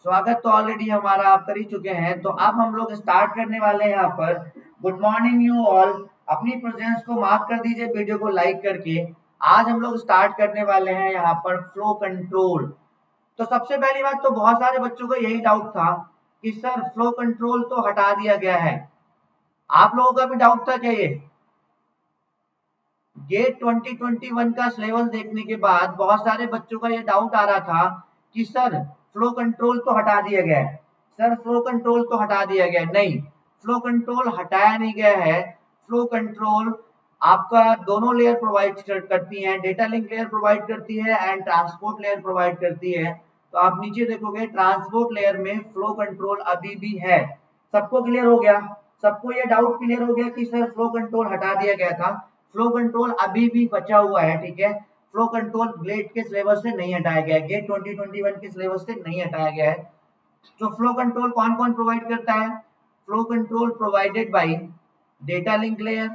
स्वागत तो ऑलरेडी हमारा आप कर ही चुके हैं, तो अब हम लोग स्टार्ट करने वाले हैं यहाँ पर। Good morning you all. अपनी प्रेजेंस को मार्क कर दीजिए वीडियो को लाइक करके। आज हम लोग स्टार्ट करने वाले हैं यहाँ पर फ्लो कंट्रोल। तो सबसे पहली बात तो बहुत सारे बच्चों को यही डाउट था कि सर फ्लो कंट्रोल तो हटा दिया गया है। आप लोगों का भी डाउट था क्या ये? गेट 2021 का सिलेबस देखने के बाद बहुत सारे बच्चों का ये डाउट आ रहा था कि सर फ्लो कंट्रोल तो हटा दिया गया है। सर फ्लो कंट्रोल तो हटा दिया गया है। नहीं, फ्लो कंट्रोल हटाया नहीं गया है। फ्लो कंट्रोल आपका दोनों लेयर प्रोवाइड करती है, डेटा लिंक लेयर प्रोवाइड करती है एंड ट्रांसपोर्ट लेयर प्रोवाइड करती है। तो आप नीचे देखोगे ट्रांसपोर्ट लेयर में फ्लो कंट्रोल अभी भी है। सबको क्लियर हो गया? सबको ये डाउट क्लियर हो गया कि सर फ्लो कंट्रोल हटा दिया गया था? फ्लो कंट्रोल अभी भी बचा हुआ है, ठीक है। फ्लो कंट्रोल गेट के सिलेबस से नहीं हटाया गया है, गेट 2021 के सिलेबस से नहीं हटाया गया है। तो फ्लो कंट्रोल कौन कौन प्रोवाइड करता है? Flow control provided by data link layer.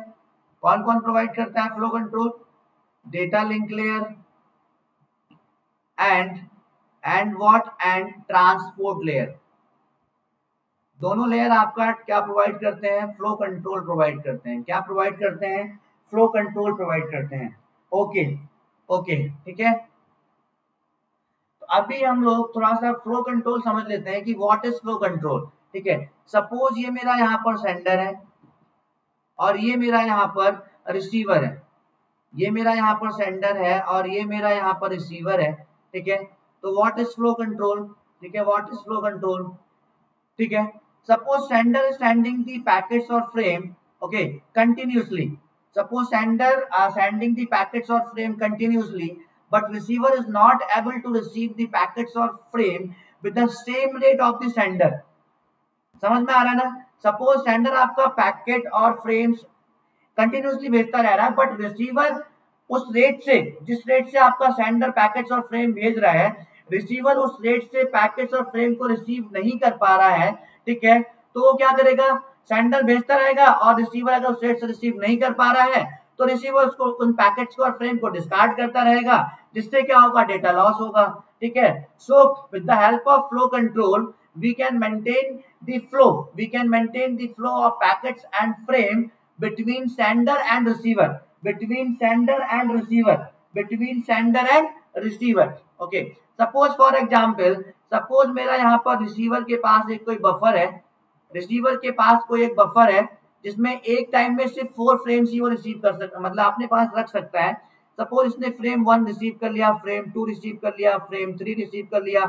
कौन कौन प्रोवाइड करता है flow control? Data link layer and what and transport layer. दोनों लेयर आपका क्या प्रोवाइड करते हैं? फ्लो कंट्रोल प्रोवाइड करते हैं। क्या प्रोवाइड करते हैं? फ्लो कंट्रोल प्रोवाइड करते हैं। ओके ओके, ठीक है। तो अभी हम लोग थोड़ा सा फ्लो कंट्रोल समझ लेते हैं कि व्हाट इज फ्लो कंट्रोल, ठीक है। सपोज ये मेरा यहाँ पर सेंडर है और ये मेरा यहाँ पर रिसीवर है। ये मेरा यहाँ पर सेंडर है और ये मेरा यहाँ पर रिसीवर है, ठीक है। तो व्हाट इज फ्लो कंट्रोल, ठीक है। व्हाट इज फ्लो कंट्रोल, ठीक है। Suppose sender is sending the packets or frame, okay, continuously. Suppose sender sending the packets or frame continuously, but receiver is not able to receive the packets or frame with the same rate of the sender. समझ में आ रहा है ना? Suppose sender आपका packet और frames continuously भेजता रह रहा है, बट रिसीवर उस रेट से, जिस रेट से आपका सेंडर पैकेट्स और फ्रेम भेज रहा है, रिसीवर उस रेट से पैकेट्स और फ्रेम को रिसीव नहीं कर पा रहा है, ठीक है। तो वो क्या करेगा? सेंडर भेजता रहेगा और रिसीवर अगर उस रेट से रिसीव नहीं कर पा रहा है तो रिसीवर उसको उन पैकेट्स को और फ्रेम को डिस्कार्ड करता रहेगा, जिससे क्या होगा? डेटा लॉस होगा, ठीक है। So with the help of flow control we can maintain the flow of packets and frame between sender and receiver, okay। Suppose मेरा यहाँ पर रिसीवर के पास एक कोई बफर है, रिसीवर के पास कोई एक बफर है जिसमें एक टाइम में सिर्फ 4 फ्रेम्स ही वो रिसीव कर सकता, मतलब अपने पास रख सकता है। सपोज इसने फ्रेम 1 रिसीव कर लिया, फ्रेम 2 रिसीव कर लिया, फ्रेम 3 रिसीव कर लिया,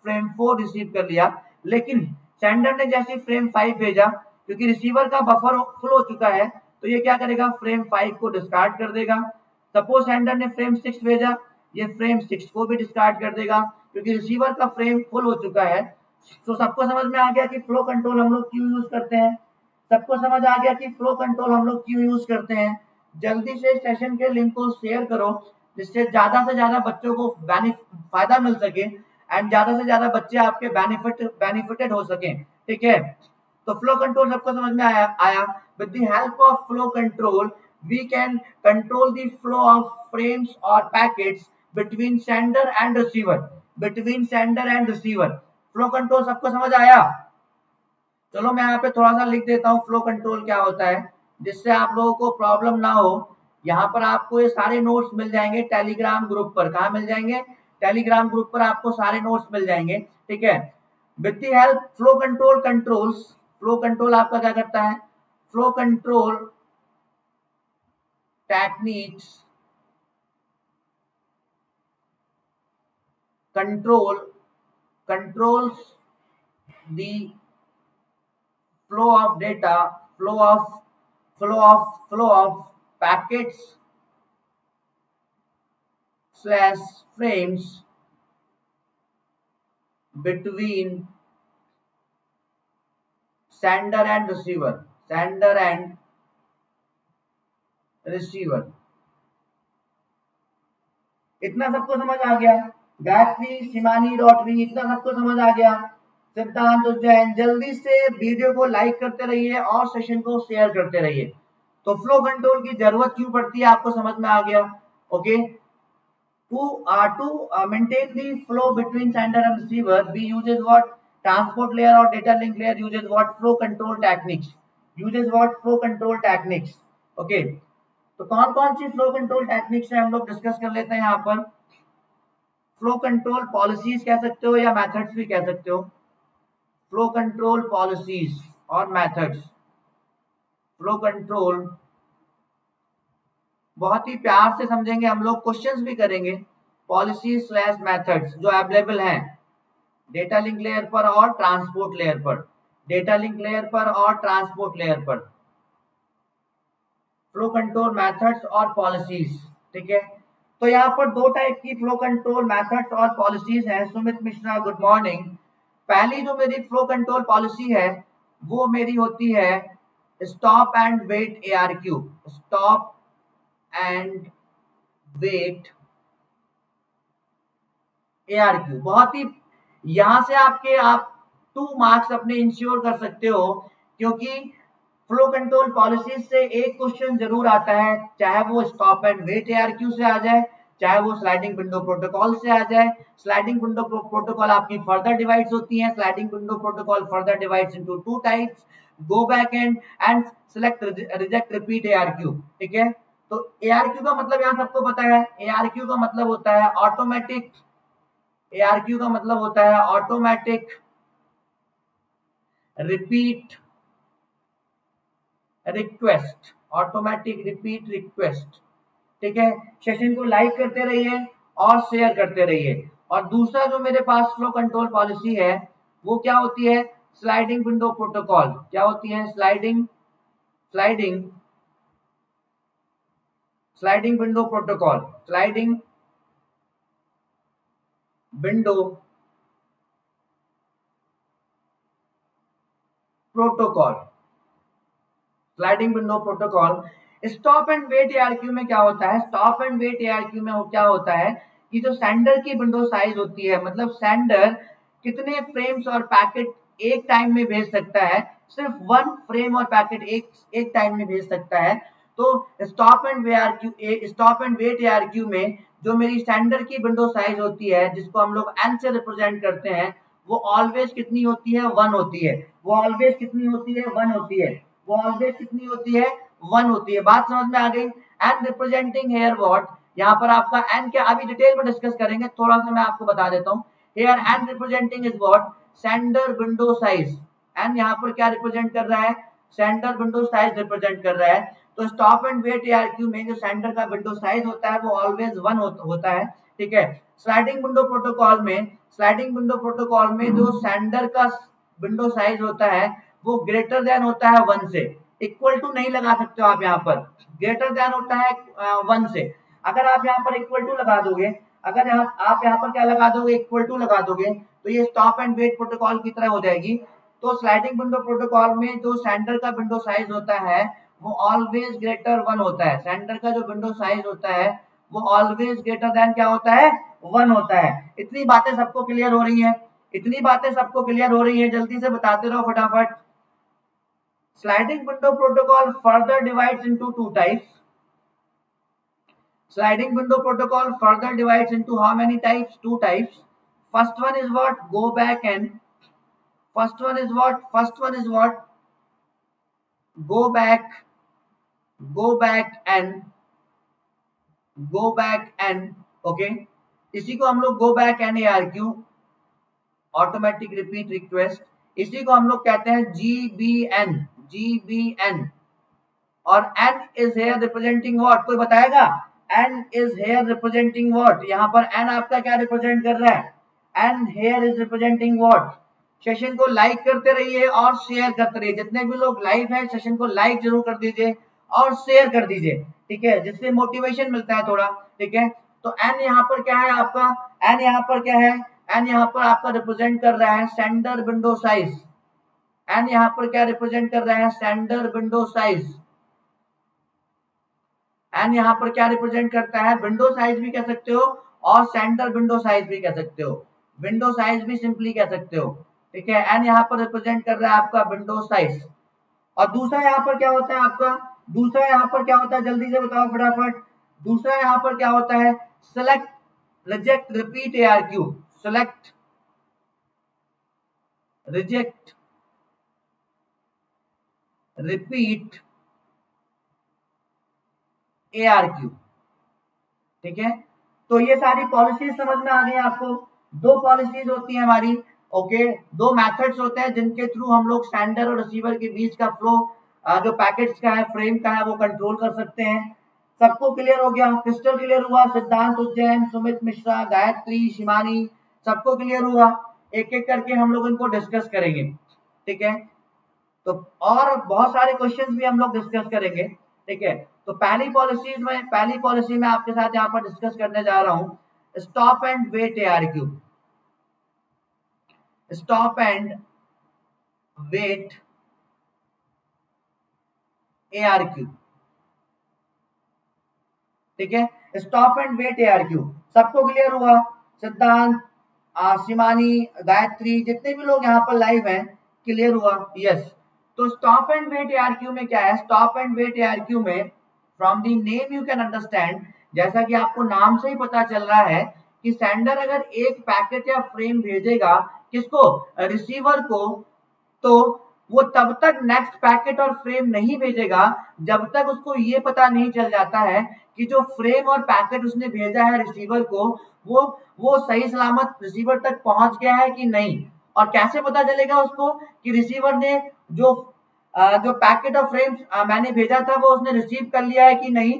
फ्रेम 4 रिसीव कर लिया, लेकिन सेंडर ने जैसे फ्रेम 5 भेजा, क्योंकि रिसीवर का बफर फुल हो चुका है, तो ये क्या करेगा? फ्रेम 5 को डिस्कार्ड कर देगा। सपोज सेंडर ने फ्रेम 6 भेजा, ये फ्रेम 6 को भी डिस्कार्ड कर देगा, क्योंकि रिसीवर का फ्रेम फुल हो चुका है। तो सबको समझ में आ गया कि फ्लो कंट्रोल हम लोग क्यों यूज करते हैं? सबको समझ आ गया कि फ्लो कंट्रोल हम लोग क्यों यूज करते हैं? जल्दी से सेशन के लिंक को शेयर करो, जिससे ज्यादा से ज्यादा बच्चों को फायदा मिल सके एंड ज्यादा से ज्यादा बच्चे आपके बेनिफिटेड हो सके, ठीक है। तो फ्लो कंट्रोल सबको समझ में आया। With the help of flow control we can control the flow of frames और packets between sender and receiver. Flow control सबको समझ आया? चलो मैं यहाँ पे थोड़ा सा लिख देता हूँ फ्लो कंट्रोल क्या होता है, जिससे आप लोगों को प्रॉब्लम ना हो। यहाँ पर आपको ये सारे नोट्स मिल जाएंगे टेलीग्राम ग्रुप पर। कहाँ मिल जाएंगे? टेलीग्राम ग्रुप पर आपको सारे नोट्स मिल जाएंगे, ठीक है। With the help flow control आपका क्या करता है? Flow control techniques controls the flow of data, flow of packets / frames between sender and receiver। इतना सबको समझ आ गया? गायत्री, शिमानी, रॉटरी, इतना सबको समझ आ गया? सिद्धांत, उज्जैन, जल्दी से वीडियो को लाइक करते रहिए और सेशन को शेयर करते रहिए। तो फ्लो कंट्रोल की जरूरत क्यों पड़ती है आपको समझ में आ गया? Okay. To maintain the flow between sender and receiver, we uses what? Transport layer और data link layer uses what flow control techniques, uses what flow control techniques. Okay, तो कौन कौन सी फ्लो कंट्रोल टेक्निक्स है हम लोग discuss कर लेते हैं यहाँ पर। फ्लो कंट्रोल पॉलिसीज कह सकते हो या मेथड्स भी कह सकते हो। फ्लो कंट्रोल पॉलिसीज और मेथड्स। फ्लो कंट्रोल बहुत ही प्यार से समझेंगे हम लोग, क्वेश्चंस भी करेंगे। पॉलिसी स्लैश मेथड्स जो अवेलेबल हैं डेटा लिंक लेयर पर और ट्रांसपोर्ट लेयर पर, डेटा लिंक लेयर पर और ट्रांसपोर्ट लेयर पर। फ्लो कंट्रोल मेथड्स और पॉलिसीज, ठीक है। तो यहाँ पर दो टाइप की फ्लो कंट्रोल मेथड्स और पॉलिसीज हैं। Sumit Mishra good morning. पहली जो मेरी फ्लो कंट्रोल पॉलिसी है वो मेरी होती है stop and wait ARQ, stop and wait ARQ। बहुत ही यहां से आप 2 मार्क्स अपने इंश्योर कर सकते हो, क्योंकि फ्लो कंट्रोल पॉलिसी से एक क्वेश्चन जरूर आता है, चाहे वो स्टॉप एंड वेट ARQ से आ जाए, चाहे वो स्लाइडिंग विंडो प्रोटोकॉल से आ जाए। स्लाइडिंग विंडो प्रोटोकॉल आपकी फर्दर डिवाइड्स होती है। Sliding window protocol further divides into 2 types, go back and select reject repeat ARQ, ठीक है। तो ARQ का मतलब यहाँ सबको पता है, ARQ का मतलब होता है ऑटोमेटिक, ARQ का मतलब होता है automatic repeat request, automatic repeat request, ठीक है। सेशन को लाइक करते रहिए और शेयर करते रहिए। और दूसरा जो मेरे पास फ्लो कंट्रोल पॉलिसी है वो क्या होती है, स्लाइडिंग विंडो प्रोटोकॉल। क्या होती है, sliding window protocol, sliding window protocol, sliding window protocol. Stop and wait ARQ में क्या होता है, स्टॉप एंड वेट ARQ में क्या होता है कि जो सेंडर की विंडो साइज होती है, मतलब सेंडर कितने फ्रेम्स और पैकेट एक टाइम में भेज सकता है, सिर्फ 1 फ्रेम और पैकेट एक टाइम में भेज सकता है। तो स्टॉप एंड वेट ARQ में जो मेरी सेंडर की विंडो साइज होती है, जिसको हम लोग n से रिप्रेजेंट करते हैं, वो ऑलवेज कितनी होती है, 1 होती है। वो ऑलवेज कितनी होती है, 1 होती है। वो ऑलवेज कितनी होती है, 1 होती है। बात समझ में आ गई। एंड रिप्रेजेंटिंग हेयर व्हाट, यहाँ पर आपका एन क्या अभी डिटेल में डिस्कस करेंगे, थोड़ा सा मैं आपको बता देता हूँ। Here and representing is what, sender window size. And यहाँ पर क्या रिप्रेजेंट कर रहा है, सेंडर विंडो साइज रिप्रेजेंट कर रहा है। तो स्टॉप एंड वेट ARQ में जो सेंडर का विंडो साइज होता है वो ऑलवेज 1 होता है, ठीक है। स्लाइडिंग विंडो प्रोटोकॉल में जो सेंडर का विंडो साइज होता है वो ग्रेटर देन होता है 1 से। इक्वल टू नहीं लगा सकते हो आप यहाँ पर, ग्रेटर देन होता है 1 से। अगर आप यहाँ पर इक्वल टू लगा दोगे, अगर आप यहाँ पर क्या लगा दोगे, इक्वल टू लगा दोगे, तो ये स्टॉप एंड वेट प्रोटोकॉल की तरह हो जाएगी। तो स्लाइडिंग विंडो प्रोटोकॉल में जो सेंडर का विंडो साइज होता है वो ऑलवेज ग्रेटर 1 होता है। सेंडर का जो विंडो साइज होता है वो ऑलवेज ग्रेटर देन क्या होता है, 1 होता है। इतनी बातें सबको क्लियर हो रही हैं, इतनी बातें सबको क्लियर हो रही हैं, जल्दी से बताते रहो फटाफट। Sliding window protocol further divides into 2 types. Sliding window protocol further divides into how many types? 2 types. First one is what? Go back and first one is what? Go back and okay. इसी को हम लोग go back and ARQ, automatic repeat request, इसी को हम लोग कहते हैं GBN। और n is here representing what, कोई बताएगा? n is here representing what, यहाँ पर n आपका क्या रिप्रेजेंट कर रहा है, n here is representing what। Session को लाइक करते रहिए और शेयर करते रहिए। जितने भी लोग लाइव हैं सेशन को लाइक जरूर कर दीजिए और शेयर कर दीजिए, ठीक है, जिससे मोटिवेशन मिलता है थोड़ा, ठीक है। तो n यहाँ पर क्या है आपका, n यहाँ पर क्या है, n यहाँ पर आपका रिप्रेजेंट कर रहा है सेंडर विंडो साइज। n यहाँ पर क्या रिप्रेजेंट कर रहा है, सेंडर विंडो साइज। एन यहाँ पर क्या रिप्रेजेंट करता है, विंडो साइज भी कह सकते हो और सेंटर विंडो साइज भी कह सकते हो, विंडो साइज भी सिंपली कह सकते हो, ठीक है। एन यहाँ पर रिप्रेजेंट कर रहा है आपका विंडो साइज। और दूसरा यहाँ पर क्या होता है आपका, दूसरा यहाँ पर क्या होता है, जल्दी से बताओ फटाफट। दूसरा यहाँ पर क्या होता है, select reject repeat ARQ, select reject, repeat, ARQ। ठीक है, तो ये सारी पॉलिसीज समझ में आ गई आपको। दो पॉलिसीज होती है हमारी, ओके, दो मेथड्स होते हैं जिनके थ्रू हम लोग सेंडर और रिसीवर के बीच का फ्लो जो पैकेट्स का है, फ्रेम का है, वो कंट्रोल कर सकते हैं। सबको क्लियर हो गया? क्रिस्टल क्लियर हुआ? सिद्धांत उज्जैन, सुमित मिश्रा, गायत्री, शिवानी, सबको क्लियर हुआ? एक एक करके हम लोग इनको डिस्कस करेंगे। ठीक है, तो और बहुत सारे क्वेश्चंस भी हम लोग डिस्कस करेंगे। ठीक है, तो पहली पॉलिसी में आपके साथ यहाँ पर डिस्कस करने जा रहा हूं, stop and wait ARQ। Stop and wait ARQ। ठीक है, स्टॉप एंड वेट ARQ, सबको क्लियर हुआ? सिद्धांत, शिवानी, गायत्री, जितने भी लोग यहाँ पर लाइव हैं, क्लियर हुआ? यस। तो स्टॉप एंड वेट ARQ में क्या है? स्टॉप एंड वेट ARQ में from the name you can understand, जैसा कि आपको नाम से ही पता चल रहा है कि सेंडर अगर एक पैकेट या फ्रेम भेजेगा किसको? रिसीवर को, तो वो तब तक नेक्स्ट पैकेट और फ्रेम नहीं भेजेगा जब तक उसको ये पता नहीं चल जाता है कि जो फ्रेम और पैकेट उसने भेजा है रिसीवर को, वो सही सलामत रिसीवर तक पहुंच गया है कि नहीं। और कैसे पता चलेगा उसको कि रिसीवर ने जो पैकेट और फ्रेम मैंने भेजा था वो उसने रिसीव कर लिया है कि नहीं?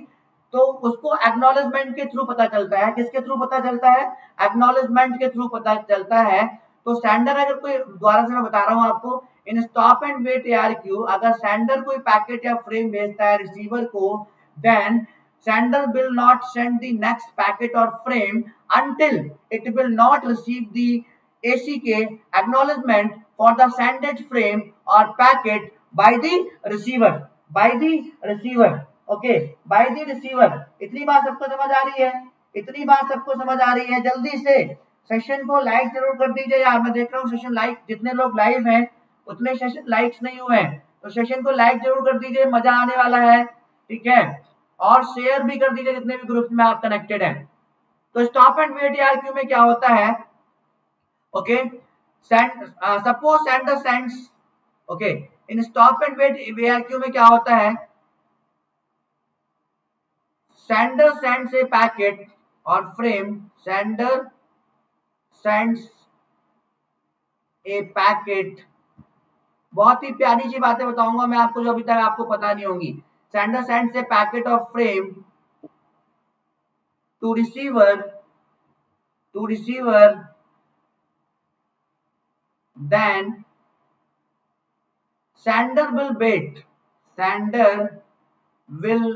तो उसको एक्नॉलेजमेंट के थ्रू पता चलता है। किसके थ्रू पता चलता है? एक्नॉलेजमेंट के थ्रू पता चलता है। तो सेंडर अगर कोई, दोबारा से मैं बता रहा हूं आपको, in stop and wait ARQ अगर सेंडर कोई पैकेट या फ्रेम भेजता है रिसीवर को, then sender will not send the next packet और frame until it will not receive the ACK acknowledgement for the sended frame or packet by the receiver, by the receiver, okay, by the receiver। इतनी बात सबको समझ आ रही है? इतनी बात सबको समझ आ रही है? जल्दी से सेशन को लाइक जरूर कर दीजिए यार, मैं देख रहा हूँ सेशन लाइक, जितने लोग लाइव हैं उतने सेशन लाइक्स नहीं हुए हैं, तो सेशन को लाइक जरूर कर दीजिए, मजा आने वाला है। ठीक है, और शेयर भी कर दीजिए जितने भी ग्रुप में आप कनेक्टेड हैं। तो स्टॉप एंड वेट ARQ में क्या होता है? Okay, suppose sender sends, okay, in stop and wait ARQ में क्या होता है? सेंडर सेंड्स ए पैकेट और frame, sender sends a packet, बहुत ही प्यारी सी बातें बताऊंगा मैं आपको जो अभी तक आपको पता नहीं होंगी। Sender sends a packet of frame to receiver, then sender will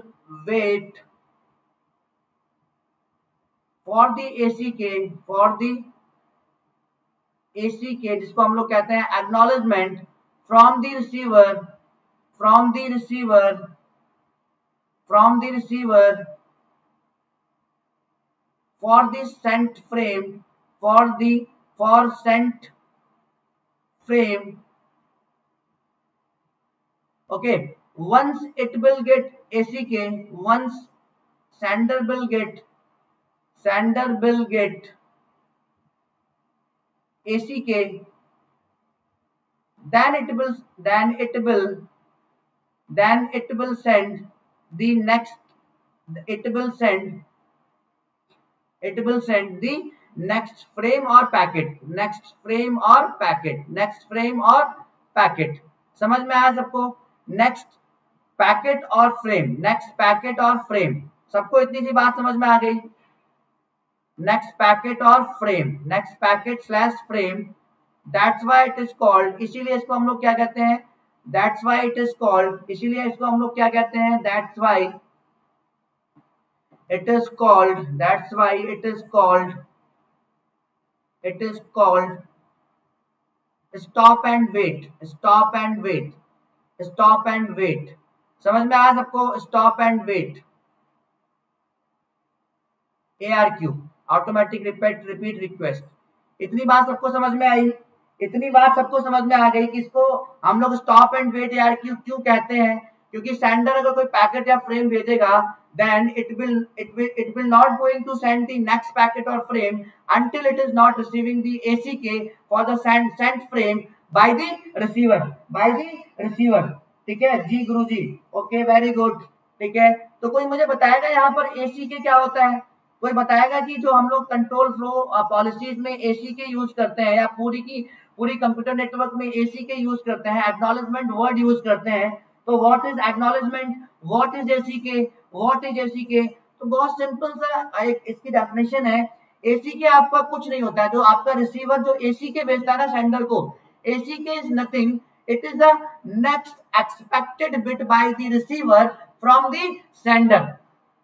wait for the ACK जिसको हम लोग कहते हैं acknowledgement from the receiver for the sent frame, for sent frame, okay, once it will get ACK, once sender will get ACK, then it will send the next, it will send the next frame or packet, समझ में आया सबको? Next packet और frame, सबको इतनी सी बात समझ में आ गई? नेक्स्ट पैकेट और frame, next packet slash frame, that's why it is called, इसीलिए इसको हम लोग क्या कहते हैं? That's why it is called, इसीलिए इसको हम लोग क्या कहते हैं? That's why it is called, that's why it is called stop and wait। समझ में आया सबको? Stop and wait ARQ, automatic repeat request. इतनी बात सबको समझ में आई? इतनी बात सबको समझ में आ गई कि इसको हम लोग स्टॉप एंड वेट ARQ क्यों कहते हैं? क्योंकि सेंडर अगर कोई पैकेट या फ्रेम भेजेगा, then it will not going to send the next packet or frame until it is not receiving the ACK for the sent frame by the receiver, by the receiver. ठीक है जी गुरुजी, okay very good. ठीक है, तो कोई मुझे बताएगा यहाँ पर एसी के क्या होता है? कोई बताएगा कि जो हम लोग कंट्रोल फ्लो पॉलिसीज में एसी के यूज करते हैं या पूरी की पूरी कंप्यूटर नेटवर्क में एसी के यूज करते हैं, एक्नॉलेजमेंट वर्ड यूज करते हैं, तो what is acknowledgement, what is AC के, व्हाट इज एसी के? तो बहुत सिंपल सा एक इसकी डेफिनेशन है। एसी के आपका कुछ नहीं होता है, जो आपका रिसीवर जो एसी के भेजता है ना सेंडर को, एसी के is nothing, it is the next expected bit by the receiver from the sender.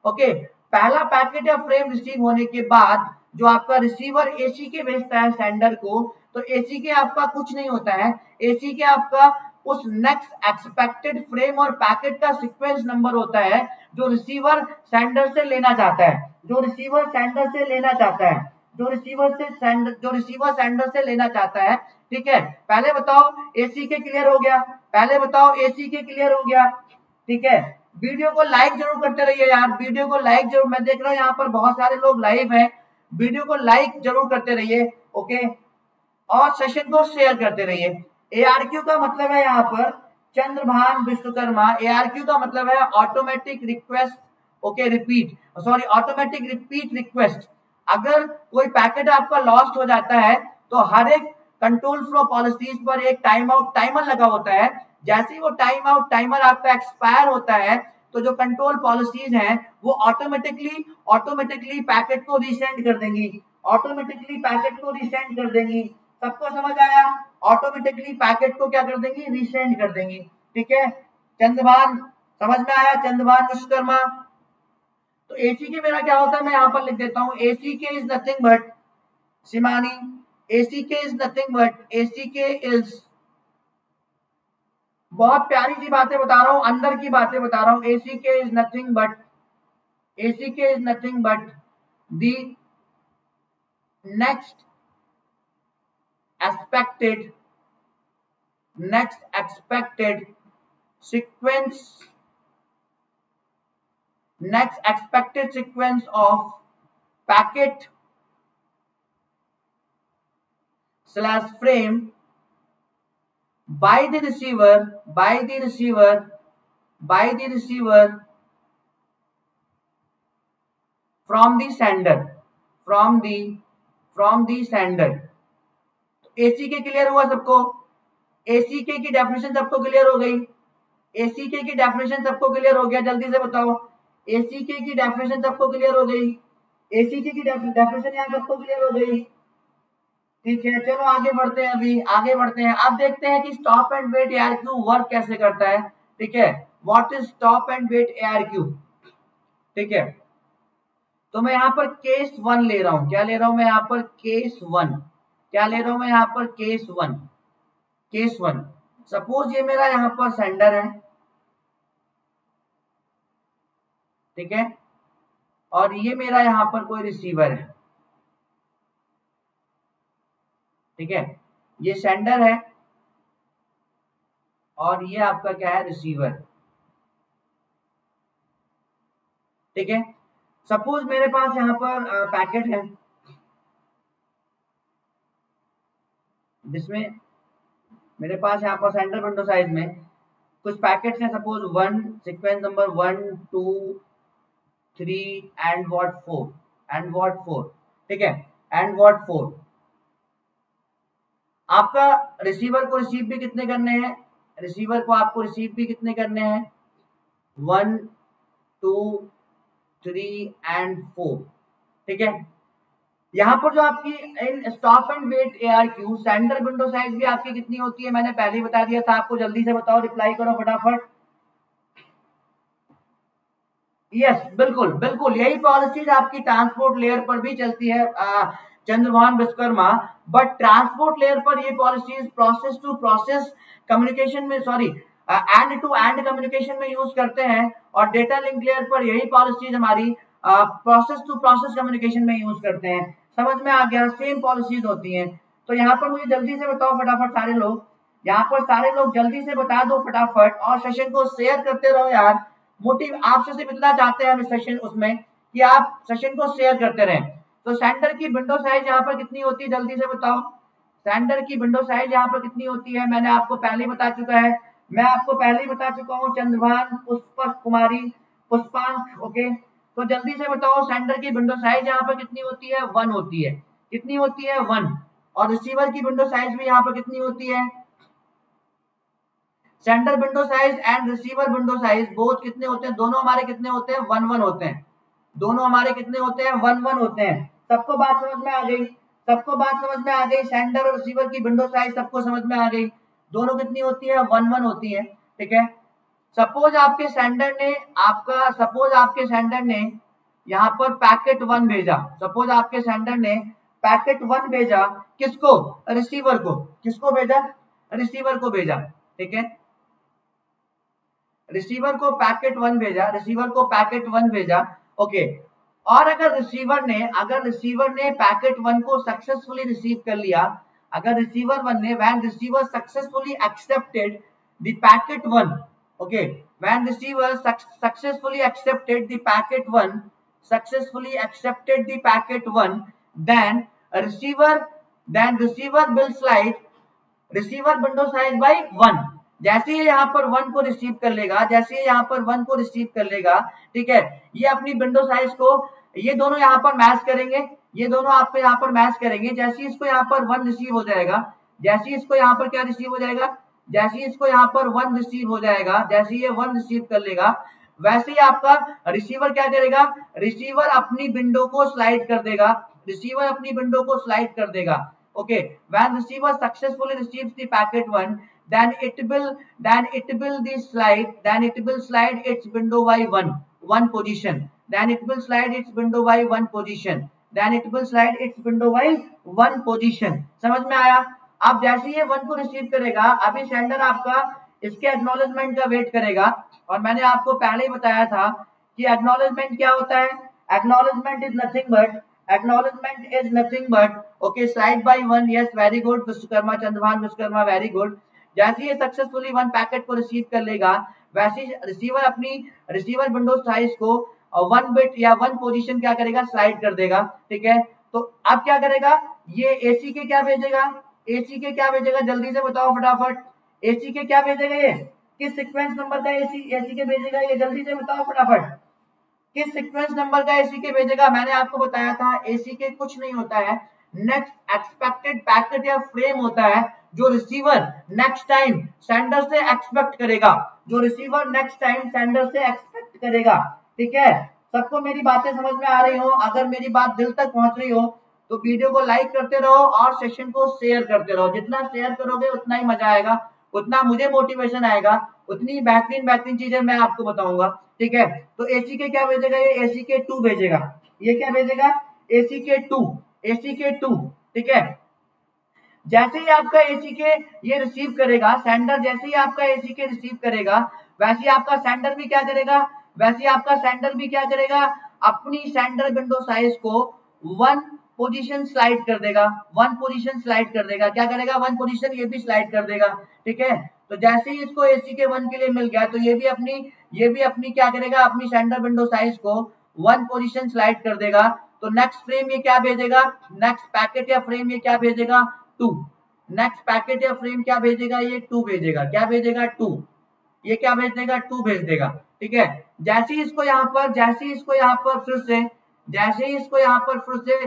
Okay, पहला पैकेट या फ्रेम रिसीव होने के बाद जो आपका रिसीवर एसी के भेजता है सेंडर को, तो एसी के आपका कुछ नहीं होता है, एसी के आपका उस नेक्स्ट एक्सपेक्टेड फ्रेम और पैकेट का सीक्वेंस नंबर होता है जो रिसीवर सेंडर से लेना चाहता है, जो रिसीवर सेंडर से लेना चाहता है, जो रिसीवर सेंडर से लेना चाहता है। ठीक है, पहले बताओ एसी के क्लियर हो गया, पहले बताओ एसी के क्लियर हो गया। ठीक है, वीडियो को लाइक जरूर करते रहिए यार, वीडियो को लाइक जरूर, मैं देख रहा हूँ यहाँ पर बहुत सारे लोग लाइव हैं, वीडियो को लाइक जरूर करते रहिए। ओके, और सेशन को शेयर करते रहिए। एआरक्यू का मतलब है यहाँ पर चंद्रभान विश्वकर्मा, एआरक्यू का मतलब है automatic request, okay repeat, sorry automatic repeat request. अगर कोई पैकेट आपका लॉस्ट हो जाता है तो हर एक कंट्रोल फ्लो पॉलिसीज पर एक टाइम आउट टाइमर लगा होता है, जैसे ही वो टाइम आउट टाइमर आपका एक्सपायर होता है तो जो कंट्रोल पॉलिसीज हैं वो ऑटोमेटिकली पैकेट को रीसेंड कर देंगी, ऑटोमेटिकली पैकेट को रीसेंड कर देंगी। सबको समझ आया? ऑटोमेटिकली पैकेट को क्या कर देंगी, रीसेंड कर देंगी। ठीक है, चंद्रभान समझ में आया, चंद्रभान विश्वकर्मा। तो एसी के मेरा क्या होता है, मैं यहां पर लिख देता हूं, एसी के इज नथिंग बट सिमानी, एसी के इज नथिंग बट, एसी के इज, बहुत प्यारी सी बातें बता रहा हूं, अंदर की बातें बता रहा हूं, एसी के इज नथिंग बट, एसी के is nothing but the next expected sequence, next expected sequence of packet slash frame by the receiver from the sender, from the sender। AC के क्लियर हुआ सबको? एसी के की definition सबको clear हो गई? AC के की डेफिनेशन सबको क्लियर हो गया? जल्दी से बताओ, एसी के की डेफिनेशन सबको क्लियर हो गई? एसी के की डेफिनेशन यहाँ सबको क्लियर हो गई? ठीक है, चलो आगे बढ़ते हैं, अभी आगे बढ़ते हैं। अब देखते हैं कि stop and wait ARQ work कैसे करता है। ठीक है, what is stop and wait ARQ? ठीक है, तो मैं यहाँ पर केस 1 ले रहा हूं, क्या ले रहा हूं मैं यहाँ पर, केस 1, क्या ले रहा हूं मैं यहाँ पर, केस 1, केस 1। सपोज ये मेरा यहाँ पर सेंडर है, ठीक है, और ये मेरा यहाँ पर कोई रिसीवर है। ठीक है, ये सेंडर है और ये आपका क्या है, रिसीवर। ठीक है, सपोज मेरे पास यहाँ पर पैकेट है जिसमें मेरे पास यहाँ पर सेंडर विंडो साइज में कुछ पैकेट्स हैं, suppose 1 sequence number 1 2 3 and what 4 and what 4। ठीक है, एंड व्हाट 4। आपका रिसीवर को रिसीव भी कितने करने हैं, रिसीवर को आपको रिसीव भी कितने करने हैं, 1 2 3 एंड 4। ठीक है, यहाँ पर जो आपकी in stop and wait ARQ sender window size भी आपकी कितनी होती है, मैंने पहले ही बता दिया था आपको, जल्दी से बताओ, रिप्लाई करो फटाफट। यस बिल्कुल बिल्कुल, यही पॉलिसीज आपकी ट्रांसपोर्ट लेयर पर भी चलती है Chandrabhan Vishwakarma. But transport layer पर ये policies process to process communication में, sorry end to end communication में यूज करते हैं, और डेटा लिंक लेयर पर यही पॉलिसीज हमारी प्रोसेस टू प्रोसेस कम्युनिकेशन में यूज करते हैं। समझ में आ गया, सेम पॉलिसीज होती हैं। तो यहाँ पर मुझे जल्दी से बताओ फटाफट सारे लोग, यहाँ पर सारे लोग जल्दी से बता दो फटाफट, और सेशन को शेयर करते रहो यार। मोटिव आपसे सिर्फ इतना चाहते हैं हम इस सेशन उसमें कि आप सेशन को शेयर करते रहें। तो सेंटर की विंडो साइज यहाँ पर कितनी होती है, जल्दी से बताओ, सेंडर की विंडो साइज यहाँ पर कितनी होती है, मैंने आपको पहले ही बता चुका है, मैं आपको पहले ही बता चुका हूँ, चंद्रभान, पुष्पक कुमारी, पुष्पांक। ओके, तो जल्दी से बताओ सेंडर की विंडो साइज यहाँ पर कितनी होती है, 1 होती है। कितनी होती है, 1। और रिसीवर की विंडो साइज भी यहाँ पर कितनी होती है, sender window size and receiver window size both कितने होते हैं, दोनों हमारे कितने होते हैं, 1 1 होते हैं। दोनों हमारे कितने होते हैं, 1 1 होते हैं। सबको बात समझ में आ गई, सबको बात समझ में आ गई, सेंडर और रिसीवर की विंडो साइज सबको समझ में आ गई, दोनों कितनी होती है, 1 1 होती है। ठीक है, सपोज आपके सेंडर ने यहाँ पर पैकेट 1 भेजा, सपोज आपके सेंडर ने पैकेट 1 भेजा, किसको, रिसीवर को, किसको भेजा, रिसीवर को भेजा। ठीक है, रिसीवर को पैकेट 1 भेजा, रिसीवर को पैकेट 1 भेजा। ओके, और अगर रिसीवर ने पैकेट 1 को सक्सेसफुली रिसीव कर लिया, अगर रिसीवर 1 ने, when receiver successfully accepted the packet 1, okay, when receiver successfully accepted the packet 1, successfully accepted the packet 1, then receiver will slide receiver window size by 1। जैसे ही यहाँ पर 1 को रिसीव कर लेगा, जैसे ही यहाँ पर 1 को रिसीव कर लेगा, ठीक है, ये अपनी विंडो साइज को, ये दोनों यहाँ पर मैच करेंगे, ये दोनों आपको यहाँ पर मैच करेंगे। जैसे ही इसको यहाँ पर 1 रिसीव हो जाएगा, जैसे ही इसको यहाँ पर क्या रिसीव हो जाएगा, जैसे ही इसको यहाँ पर 1 रिसीव हो जाएगा, जैसे ये 1 रिसीव कर लेगा, वैसे ही आपका रिसीवर क्या करेगा, रिसीवर अपनी विंडो को स्लाइड कर देगा, रिसीवर अपनी विंडो को स्लाइड कर देगा। Okay, when receiver successfully receives the packet 1, then it will slide its window by one position, then it will slide its window by one position, then it will slide its window by one position। समझ में आया। अब जैसे ये 1 को receive करेगा, अभी sender आपका इसके एक्नॉलेजमेंट का वेट करेगा, और मैंने आपको पहले ही बताया था कि एक्नॉलेजमेंट क्या होता है, acknowledgement is nothing but okay, slide bye 1। Yes, very good Vishwakarma, Chandrabhan Vishwakarma, very good. जैसे ये सक्सेसफुली 1 पैकेट को रिसीव कर लेगा, वैसे रिसीवर अपनी रिसीवर विंडो साइज को 1 बिट या 1 पोजीशन क्या करेगा, स्लाइड कर देगा। ठीक है, तो अब क्या करेगा, ये एसी के क्या भेजेगा, एसी के क्या भेजेगा, जल्दी से बताओ फटाफट, एसी के क्या भेजेगा, ये किस सीक्वेंस नंबर का एसी के भेजेगा, ये जल्दी से बताओ फटाफट, किस सीक्वेंस नंबर का एसी के भेजेगा। मैंने आपको बताया था एसी के कुछ नहीं होता है, नेक्स्ट एक्सपेक्टेड पैकेट या फ्रेम होता है, जो रिसीवर नेक्स्ट टाइम सेंडर से एक्सपेक्ट करेगा, जो रिसीवर नेक्स्ट टाइम सेंडर से एक्सपेक्ट करेगा। ठीक है, सबको मेरी बातें समझ में आ रही हो, अगर मेरी बात दिल तक पहुंच रही हो तो वीडियो को लाइक करते रहो और सेशन को शेयर करते रहो। जितना शेयर करोगे उतना ही मजा आएगा, उतना मुझे मोटिवेशन आएगा, उतनी बेहतरीन चीजें मैं आपको बताऊंगा। ठीक है, तो एसी के क्या भेजेगा, ये एसी के 2 भेजेगा, ये क्या भेजेगा, एसी के 2। ठीक है, जैसे ही आपका एसी के ये रिसीव करेगा, सेंडर जैसे ही आपका एसी के रिसीव करेगा, वैसे ही आपका सेंडर भी क्या करेगा, अपनी सेंडर विंडो साइज को 1 पोजीशन स्लाइड कर देगा, क्या करेगा, 1 पोजीशन ये भी स्लाइड कर देगा। ठीक है, तो जैसे ही इसको एसी के 1 के लिए मिल गया, तो ये भी अपनी क्या करेगा, अपनी सेंडर विंडो साइज को 1 पोजीशन स्लाइड कर देगा। तो नेक्स्ट फ्रेम ये क्या भेजेगा, नेक्स्ट पैकेट या फ्रेम ये क्या भेजेगा, 2। नेक्स्ट पैकेट या फ्रेम क्या भेजेगा, ये 2 भेजेगा, क्या भेजेगा, 2, ये क्या भेज देगा, 2 भेज देगा। ठीक है, जैसे ही इसको यहाँ पर फिर से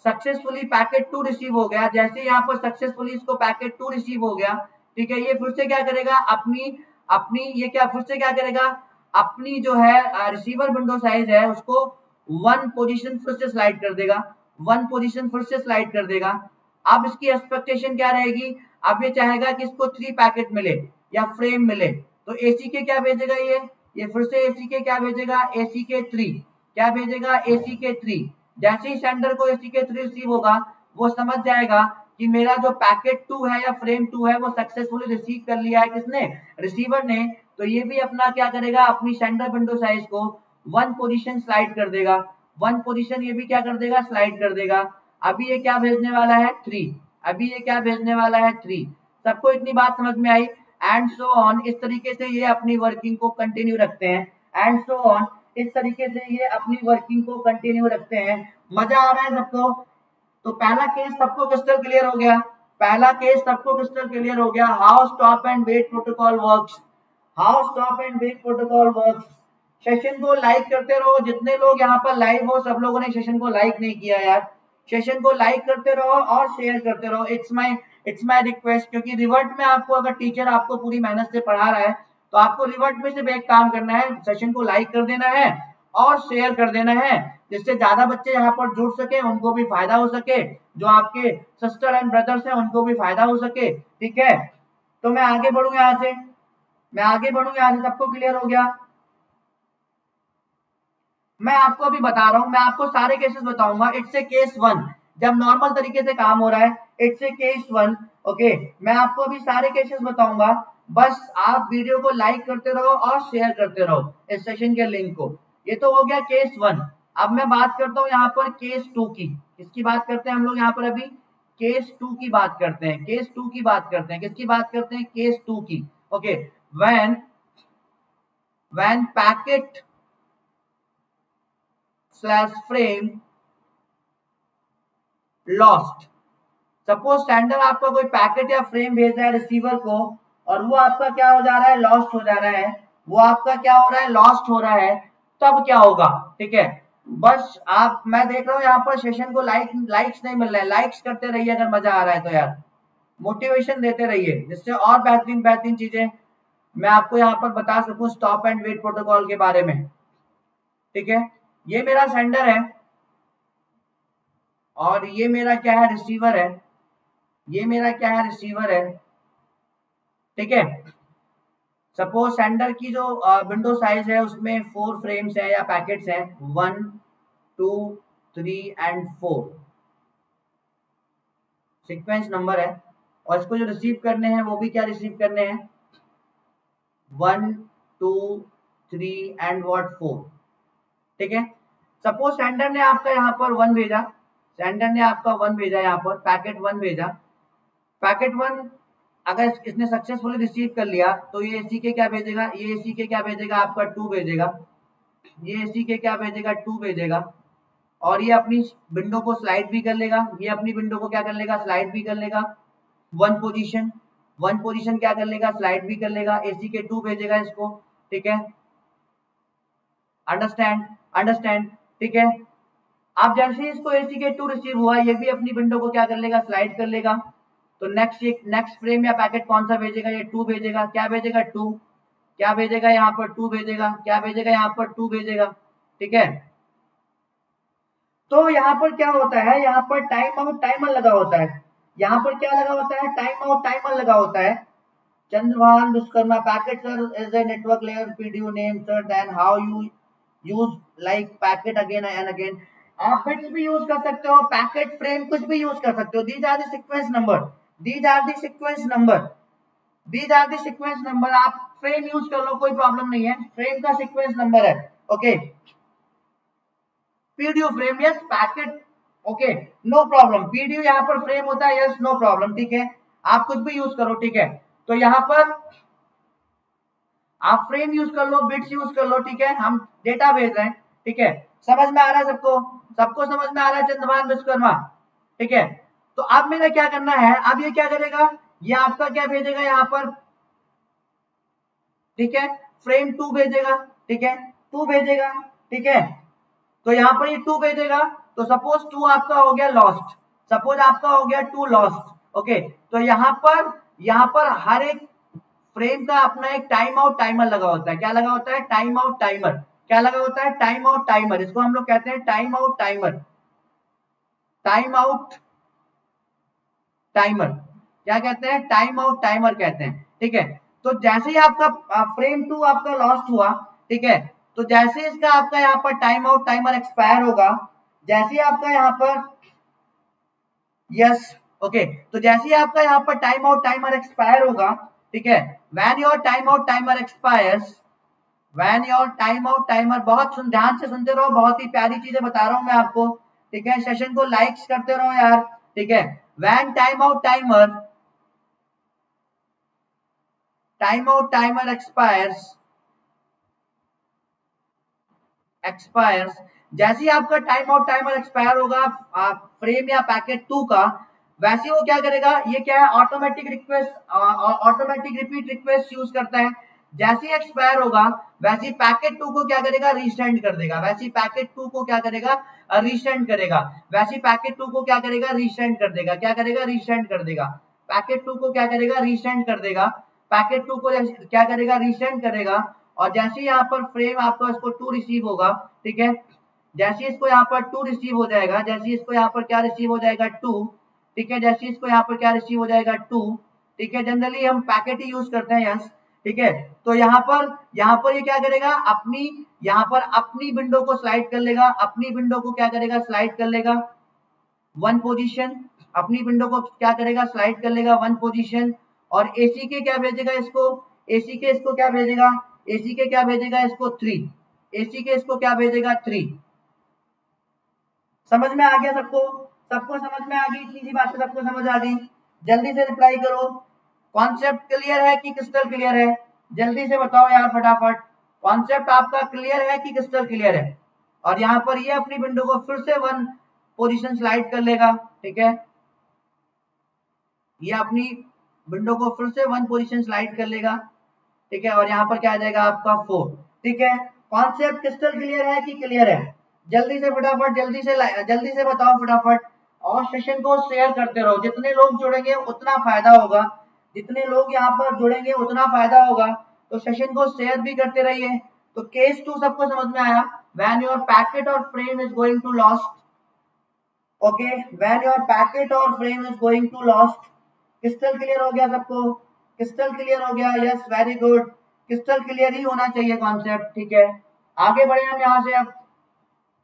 सक्सेसफुली पैकेट 2 रिसीव हो गया, जैसे यहाँ पर सक्सेसफुली इसको पैकेट 2 रिसीव हो गया, ठीक है, ये फिर से क्या करेगा, अपनी जो है रिसीवर विंडो साइज है उसको 1 पोजीशन फिर से स्लाइड कर देगा, अब इसकी एक्सपेक्टेशन क्या रहेगी, अब ये चाहेगा कि इसको 3 पैकेट मिले या फ्रेम मिले, तो एसी के क्या भेजेगा, ये फिर से एसी के क्या भेजेगा, एसी के 3, क्या भेजेगा, एसी के 3। जैसे ही सेंडर को एसी के 3 रिसीव होगा, वो समझ जाएगा कि मेरा जो पैकेट 2 है या फ्रेम 2 है वो सक्सेसफुली रिसीव कर लिया है, किसने, रिसीवर ने। तो ये भी अपना क्या करेगा, अपनी सेंडर विंडो साइज को 1 पोजीशन स्लाइड कर देगा, 1 पोजीशन ये भी क्या कर देगा, स्लाइड कर देगा। अभी ये क्या भेजने वाला है, 3। सबको इतनी बात समझ में आई, एंड सो ऑन, इस तरीके से ये अपनी वर्किंग को कंटिन्यू रखते हैं, एंड सो ऑन, इस तरीके से ये अपनी वर्किंग को कंटिन्यू रखते हैं। मजा आ रहा है सबको, तो पहला केस सबको क्रिस्टल क्लियर हो गया। पहला केस सबको क्रिस्टल क्लियर हो गया, how stop and wait protocol works. How stop and wait protocol works. Session को लाइक करते रहो, जितने लोग यहाँ पर लाइव हो सब लोगों ने सेशन को लाइक नहीं किया यार, सेशन को लाइक करते रहो और शेयर करते रहो, इट्स माय रिक्वेस्ट। क्योंकि रिवर्ट में आपको अगर टीचर आपको पूरी मेहनत से पढ़ा रहा है तो आपको रिवर्ट में सिर्फ एक काम करना है, सेशन को लाइक कर देना है और शेयर कर देना है, जिससे ज्यादा बच्चे यहाँ पर जुड़ सके, उनको भी फायदा हो सके, जो आपके सिस्टर एंड ब्रदर्स हैं उनको भी फायदा हो सके। ठीक है, तो मैं आगे बढ़ू यहाँ से, मैं आगे बढ़ू यहाँ से, सबको क्लियर हो गया। मैं आपको अभी बता रहा हूं, मैं आपको सारे केसेस बताऊंगा। इट्स ए केस वन, जब नॉर्मल तरीके से काम हो रहा है, it's a case one. Okay, मैं आपको अभी सारे केसेस बताऊंगा, बस आप वीडियो को लाइक करते रहो और शेयर करते रहो इस सेशन के लिंक को। ये तो हो गया केस वन। अब मैं बात करता हूँ यहाँ पर केस टू की। किसकी बात करते हैं हम लोग यहाँ पर अभी? केस टू की बात करते हैं, केस टू की बात करते हैं। किसकी बात करते हैं? केस टू की। Okay, when packet / frame lost। Suppose sender आपका कोई पैकेट या फ्रेम भेज रहा है रिसीवर को, और वो आपका क्या हो जा रहा है? लॉस्ट हो जा रहा है। वो आपका क्या हो रहा है? लॉस्ट हो रहा है। तब क्या होगा? ठीक है, बस आप, मैं देख रहा हूँ यहाँ पर सेशन को लाइक्स नहीं मिल रहे हैं, लाइक्स करते रहिए अगर मजा आ रहा है तो यार, मोटिवेशन देते रहिए जिससे और बेहतरीन बेहतरीन चीजें मैं आपको यहाँ पर बता सकूं स्टॉप एंड वेट प्रोटोकॉल के बारे में। ठीक है, ये मेरा सेंडर है और ये मेरा क्या है? रिसीवर है। ये मेरा क्या है? रिसीवर है। ठीक है, सपोज सेंडर की जो विंडो साइज है उसमें 4 फ्रेम्स है या पैकेट्स हैं, 1 2 3 एंड 4 सीक्वेंस नंबर है। और इसको जो रिसीव करने हैं वो भी क्या रिसीव करने हैं? 1 2 3 एंड व्हाट 4। ठीक है, सपोज सेंडर ने आपका यहाँ पर 1 भेजा, सेंडर ने आपका 1 भेजा, यहाँ पर पैकेट 1 भेजा। पैकेट 1 अगर इसने सक्सेसफुली रिसीव कर लिया तो ये एसी के क्या भेजेगा? ये एसी के क्या भेजेगा? आपका 2 भेजेगा। ये एसी के क्या भेजेगा? 2 भेजेगा। और ये अपनी विंडो को स्लाइड भी कर लेगा, ये अपनी विंडो को क्या कर लेगा? स्लाइड भी कर लेगा। वन पोजीशन क्या कर लेगा? स्लाइड भी कर लेगा। एसी के 2 भेजेगा इसको। ठीक है, अंडरस्टैंड। ठीक है, अब जैसे ही इसको एसी के 2 रिसीव हुआ, ये भी अपनी विंडो को क्या कर लेगा? स्लाइड कर लेगा। तो नेक्स्ट फ्रेम या पैकेट कौन सा भेजेगा? ये 2 भेजेगा। क्या भेजेगा? 2। क्या भेजेगा? यहाँ पर 2 भेजेगा। क्या भेजेगा? यहाँ पर 2 भेजेगा। ठीक है, तो यहाँ पर क्या होता है? यहाँ पर टाइम आउट टाइमर लगा होता है। यहाँ पर क्या लगा होता है? टाइम आउट टाइमर लगा होता है। Chandrabhan Vishwakarma, packet sir is a network layer PDU name sir, then how you use like packet again and again. आप बिट्स भी यूज कर सकते हो, पैकेट फ्रेम कुछ भी यूज कर सकते हो। These are the sequence number, these are the sequence number, these are the sequence number. आप फ्रेम यूज कर लो, कोई प्रॉब्लम नहीं है, फ्रेम का सीक्वेंस नंबर है। Okay, PDU frame, yes packet, okay no problem. PDU यहाँ पर फ्रेम होता है, यस नो प्रॉब्लम। ठीक है, आप कुछ भी यूज करो। ठीक है, तो यहाँ पर आप फ्रेम यूज कर लो, बिट्स यूज कर लो। ठीक है, हम डेटा भेज रहे हैं। ठीक है, समझ में आ रहा है सबको? सबको समझ में आ रहा है चंद्रभान विश्वकर्मा? ठीक है, तो अब मेरा क्या करना है? अब ये क्या करेगा? ये आपका क्या भेजेगा यहाँ पर? ठीक है, फ्रेम 2 भेजेगा। ठीक है, 2 भेजेगा। ठीक है, तो यहाँ पर ये 2 भेजेगा। तो सपोज 2 आपका हो गया लॉस्ट, सपोज आपका हो गया 2 लॉस्ट। ओके, तो यहाँ पर हर एक फ्रेम का अपना एक टाइम आउट टाइमर लगा होता है। क्या लगा होता है? Time out timer. क्या लगा होता है? Time out timer. इसको हम लोग कहते हैं time out timer, time out timer. क्या कहते हैं? टाइम आउट टाइमर कहते हैं। ठीक है, तो जैसे ही आपका फ्रेम 2 आपका लॉस्ट हुआ, ठीक है, तो जैसे इसका आपका यहाँ पर टाइम आउट टाइमर एक्सपायर होगा, जैसे ही आपका यहाँ पर, यस ओके, तो जैसे ही आपका यहाँ पर टाइम आउट टाइमर एक्सपायर होगा, ठीक है, when your time out timer expires, when your time out timer, बहुत ध्यान से सुनते रहो, बहुत ही प्यारी चीजें बता रहा हूं मैं आपको। ठीक है, सेशन को लाइक्स करते रहो यार। ठीक है, when time out timer expires, जैसे ही आपका टाइम आउट टाइमर एक्सपायर होगा फ्रेम या पैकेट 2 का, वैसे वो क्या करेगा, ये क्या है, automatic request, automatic repeat request use करता है। जैसे ही एक्सपायर होगा वैसे ही पैकेट 2 को क्या करेगा, रीसेंड कर देगा। वैसे ही पैकेट 2 को क्या करेगा, रीसेंड करेगा। वैसे ही पैकेट 2 को क्या करेगा, रीसेंड कर देगा। क्या करेगा, रीसेंड कर देगा। पैकेट 2 को क्या करेगा, रीसेंड कर देगा। पैकेट 2 को क्या करेगा, रीसेंड करेगा। और जैसे ही यहाँ पर फ्रेम आपका इसको 2 रिसीव होगा, ठीक है, जैसे इसको यहाँ पर 2 रिसीव हो जाएगा, जैसे इसको यहाँ पर क्या रिसीव हो जाएगा, 2, ठीक है, जैसे इसको यहाँ पर क्या रिसीव हो जाएगा, 2, ठीक है, जनरली हम पैकेट ही यूज करते हैं, यस, ठीक है। तो यहाँ पर ये क्या करेगा, अपनी यहाँ पर अपनी विंडो को स्लाइड कर लेगा। अपनी विंडो को क्या करेगा, स्लाइड कर लेगा 1 पोजीशन। अपनी विंडो को क्या करेगा, स्लाइड कर लेगा 1 पोजीशन। और एसी के क्या भेजेगा इसको, एसी के इसको क्या भेजेगा, एसी के क्या भेजेगा इसको 3, एसी के इसको क्या भेजेगा 3। समझ में आ गया सबको, सबको समझ में आ गई, इतनी सी बात से सबको समझ आ गई। जल्दी से रिप्लाई करो, कॉन्सेप्ट क्लियर है कि क्रिस्टल क्लियर है, जल्दी से बताओ यार फटाफट। कॉन्सेप्ट आपका क्लियर है कि क्रिस्टल क्लियर है। और यहाँ पर ये अपनी विंडो को फिर से 1 पोजीशन स्लाइड कर लेगा, ठीक है, ये अपनी विंडो को फिर से 1 पोजीशन स्लाइड कर लेगा, ठीक है। और यहाँ पर क्या आ जाएगा आपका 4, ठीक है। कॉन्सेप्ट क्रिस्टल क्लियर है कि क्लियर है, जल्दी से फटाफट, जल्दी से बताओ फटाफट। और सेशन को शेयर करते रहो, जितने लोग जुड़ेंगे उतना फायदा होगा, जितने लोग यहाँ पर जुड़ेंगे उतना फायदा होगा। तो सेशन को शेयर भी करते रहिए। तो केस 2 सबको समझ में आया, व्हेन योर पैकेट और frame is going to lost, okay, when your packet और frame is going to lost. Crystal clear हो गया सबको, क्रिस्टल क्लियर हो गया, yes, very good, crystal clear ही होना चाहिए कॉन्सेप्ट, ठीक है। आगे बढ़े हम यहाँ से,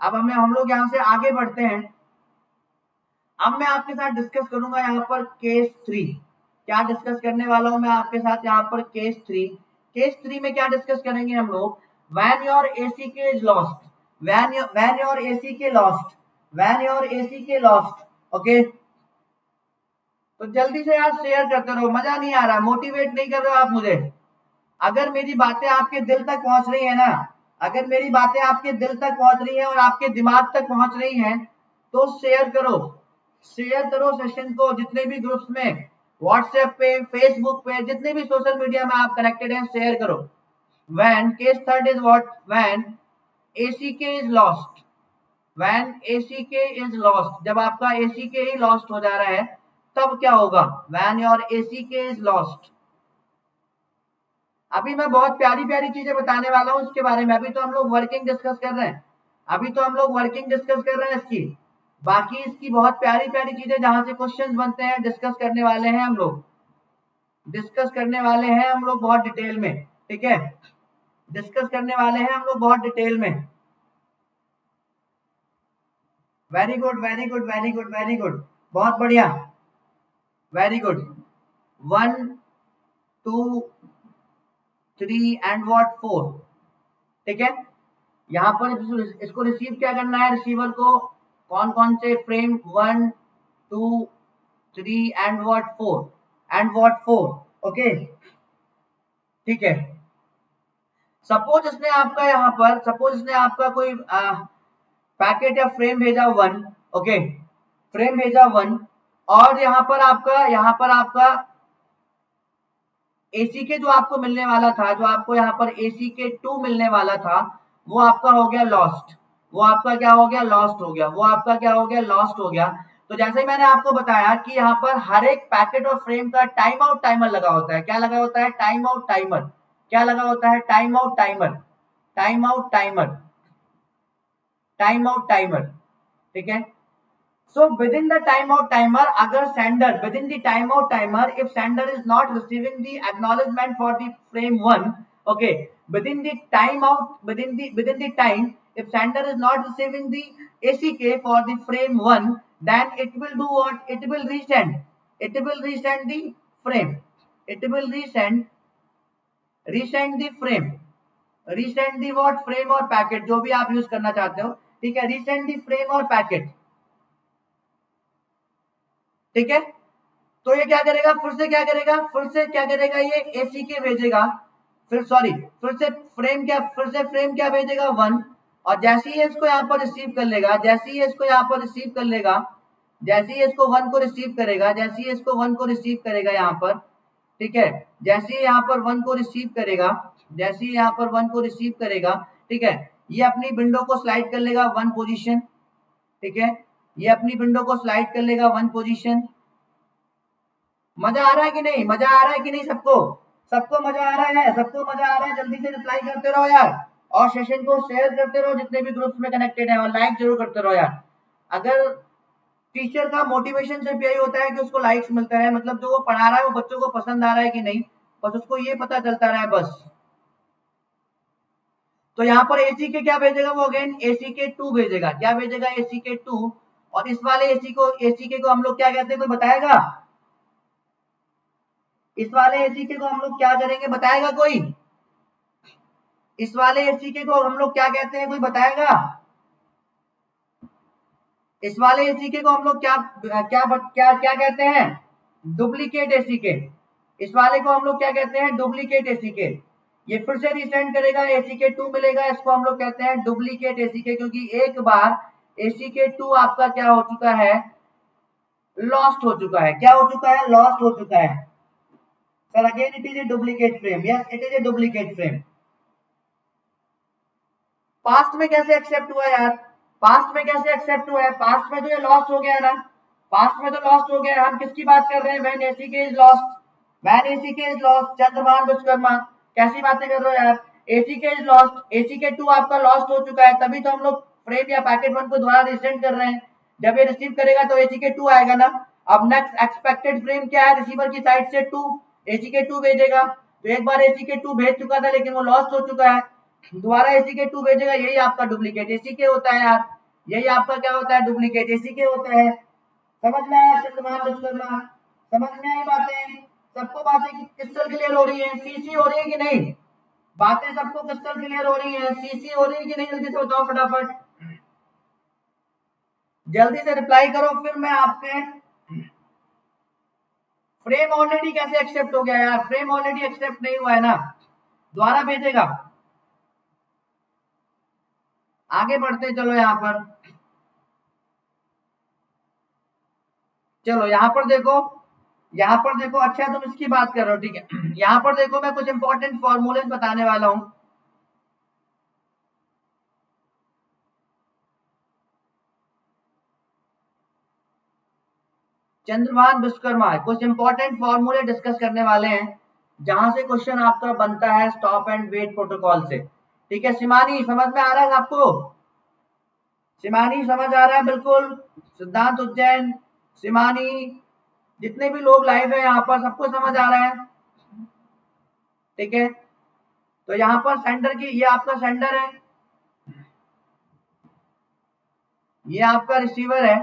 अब हम लोग यहाँ से आगे बढ़ते हैं। अब मैं आपके साथ डिस्कस करूंगा यहाँ पर केस 3। क्या डिस्कस करने वाला हूं मैं आपके साथ यहाँ पर, केस 3। केस 3 में क्या डिस्कस करेंगे हम लोग, व्हेन योर एसी के is lost, when your AC के लॉस्ट, व्हेन योर एसी के लॉस्ट, ओके। तो जल्दी से यार शेयर करते रहो, मजा नहीं आ रहा, मोटिवेट नहीं कर रहे हो आप मुझे। अगर मेरी बातें आपके दिल तक पहुंच रही है ना, अगर मेरी बातें आपके दिल तक पहुंच रही है और आपके दिमाग तक पहुंच रही हैं, तो शेयर करो, शेयर करो सेशन को, जितने भी ग्रुप्स में, व्हाट्सएप पे, फेसबुक पे, जितने भी सोशल मीडिया में आप कनेक्टेड हैं, शेयर करो। When case third is what, when ACK is lost, when ACK is lost, जब आपका एसीके ही लॉस्ट हो जा रहा है तब क्या होगा, व्हेन योर एसीके इज लॉस्ट। अभी मैं बहुत प्यारी प्यारी चीजें बताने वाला हूं इसके बारे में। अभी तो हम लोग वर्किंग डिस्कस कर रहे हैं, अभी तो हम लोग वर्किंग डिस्कस कर रहे हैं इसकी। बाकी इसकी बहुत प्यारी प्यारी चीजें जहां से क्वेश्चंस बनते हैं, डिस्कस करने वाले हैं हम लोग, डिस्कस करने वाले हैं हम लोग बहुत डिटेल में, ठीक है, डिस्कस करने वाले हैं हम लोग बहुत डिटेल में। Very good, very good, very good, very good, बहुत बढ़िया, वेरी गुड। 1 2 3 एंड व्हाट 4, ठीक है। यहाँ पर इसको रिसीव क्या करना है, रिसीवर को कौन कौन से frame, 1 2 3 and what 4, and what 4, okay, ठीक है। सपोज इसने आपका यहाँ पर, सपोज इसने आपका कोई पैकेट या फ्रेम भेजा 1, ओके, फ्रेम भेजा 1, और यहाँ पर आपका एसी के जो आपको मिलने वाला था, जो आपको यहाँ पर एसी के 2 मिलने वाला था, वो आपका हो गया लॉस्ट, वो आपका क्या हो गया, लॉस्ट हो गया, वो आपका क्या हो गया, लॉस्ट हो गया। तो जैसे ही मैंने आपको बताया कि यहाँ पर हर एक पैकेट और फ्रेम का टाइम आउट टाइमर लगा होता है। क्या लगा होता है, टाइम आउट टाइमर। क्या लगा होता है, time out timer, time out timer, time out timer, ठीक है। So within the timeout timer, अगर sender within the timeout timer, if sender is not receiving the acknowledgement for the frame 1, okay, within the timeout, within the time, if sender is not receiving the ACK for the frame 1, then it will do what? It will resend. It will resend the frame. It will resend the frame. Resend the what? Frame और packet, जो भी आप use करना चाहते हो, ठीक है। Resend the frame और packet, ठीक है। तो ये क्या करेगा, फिर से क्या करेगा, फिर से क्या करेगा, ये एसी के भेजेगा, फिर सॉरी, फिर से फ्रेम क्या भेजेगा 1। और जैसे ही इसको यहाँ पर रिसीव कर लेगा, जैसे ही इसको यहाँ पर रिसीव कर लेगा, जैसे ही इसको 1 को रिसीव करेगा, जैसे ही इसको 1 को रिसीव करेगा यहाँ पर, ठीक है, जैसे ही यहाँ पर 1 को रिसीव करेगा, जैसे ही यहाँ पर 1 को रिसीव करेगा, ठीक है, ये अपनी विंडो को स्लाइड कर लेगा 1 पोजीशन, ठीक है, ये अपनी विंडो को स्लाइड कर लेगा 1 पोजीशन। मजा आ रहा है कि नहीं, मजा आ रहा है कि नहीं सबको, सबको मजा आ रहा है, सबको मजा आ रहा है, जल्दी से रिप्लाई करते रहो यार, और सेशन को शेयर करते रहो जितने भी ग्रुप्स में कनेक्टेड है, और लाइक जरूर करते रहो यार। अगर टीचर का मोटिवेशन सिर्फ यही होता है कि उसको लाइक्स मिलता है, मतलब जो वो पढ़ा रहा है वो बच्चों को पसंद आ रहा है कि नहीं, बस उसको ये पता चलता रहा है बस। तो यहाँ पर एसी के क्या भेजेगा वो, अगेन एसी के 2 भेजेगा, क्या भेजेगा, एसी के 2। और इस वाले एसी के को हम लोग क्या कहते हैं, कोई बताएगा, इस वाले एसी के को हम लोग क्या करेंगे, बताएगा कोई, इस वाले एसी के को हम लोग क्या कहते हैं, कोई बताएगा, इस वाले एसी के को हम लोग क्या क्या क्या क्या कहते हैं, डुप्लीकेट एसी के, इस वाले को हम लोग क्या कहते हैं, डुप्लीकेट एसी के। ये फिर से रिसेंड करेगा, एसी के 2 मिलेगा, इसको हम लोग कहते हैं डुप्लीकेट एसी के, क्योंकि एक बार एसी के 2 आपका क्या हो चुका है, लॉस्ट हो चुका है, क्या हो चुका है, लॉस्ट हो चुका है। Sir again it is a duplicate frame, yes it is a duplicate frame. Past में कैसे एक्सेप्ट हुआ यार, पास्ट में कैसे एक्सेप्ट हुआ है, पास्ट में तो ये लॉस्ट हो गया है ना, पास्ट में तो लॉस्ट हो गया है। हम किसकी बात कर रहे हैं, व्हेन एसी के इज लॉस्ट, व्हेन एसी के इज लॉस्ट, चंद्रभान विश्वकर्मा कैसी बातें कर रहे हो यार, एसी के इज लॉस्ट, एसी के 2 आपका लॉस्ट हो चुका है, तभी तो हम लोग फ्रेम या पैकेट 1 को दोबारा रिसेंड कर रहे हैं। जब ये रिसीव करेगा तो एसी के 2 आएगा ना। अब नेक्स्ट एक्सपेक्टेड फ्रेम क्या है, रिसीवर की साइड से 2, एसी के 2 भेजेगा, तो एक बार एसी के 2 भेज चुका था लेकिन वो लॉस्ट हो चुका है, दोबारा एसी के 2 भेजेगा, यही आपका डुप्लीकेट एसी के होता है यार, यही आपका क्या होता है, डुप्लीकेट एसी के होता है। समझ में आया चंद्रभान विश्वकर्मा, समझ में आई बातें, सबको बातें क्रिस्टल क्लियर हो रही है, सीसी हो रही है कि नहीं, बातें सबको क्रिस्टल क्लियर हो रही है, सीसी हो रही है कि नहीं, जल्दी से बताओ फटाफट, जल्दी से रिप्लाई करो, फिर मैं आपके फ्रेम ऑलरेडी कैसे एक्सेप्ट हो गया यार, फ्रेम ऑलरेडी एक्सेप्ट नहीं हुआ है ना, दोबारा भेजेगा। आगे बढ़ते चलो यहाँ पर, चलो यहाँ पर देखो, यहाँ पर देखो, अच्छा तुम इसकी बात कर रहे हो, ठीक है, यहाँ पर देखो मैं कुछ इंपॉर्टेंट फॉर्मूले बताने वाला हूं। चंद्रभान विश्वकर्मा कुछ इंपॉर्टेंट फॉर्मूले डिस्कस करने वाले हैं, जहां से क्वेश्चन आपका बनता है स्टॉप एंड वेट प्रोटोकॉल से, ठीक है। सिमानी समझ में आ रहा है आपको, सिमानी समझ आ रहा है बिल्कुल, सिद्धांत उज्जैन, सिमानी, जितने भी लोग लाइव है यहाँ पर सबको समझ आ रहा है, ठीक है। तो यहाँ पर सेंडर की, ये आपका सेंडर है, ये आपका रिसीवर है,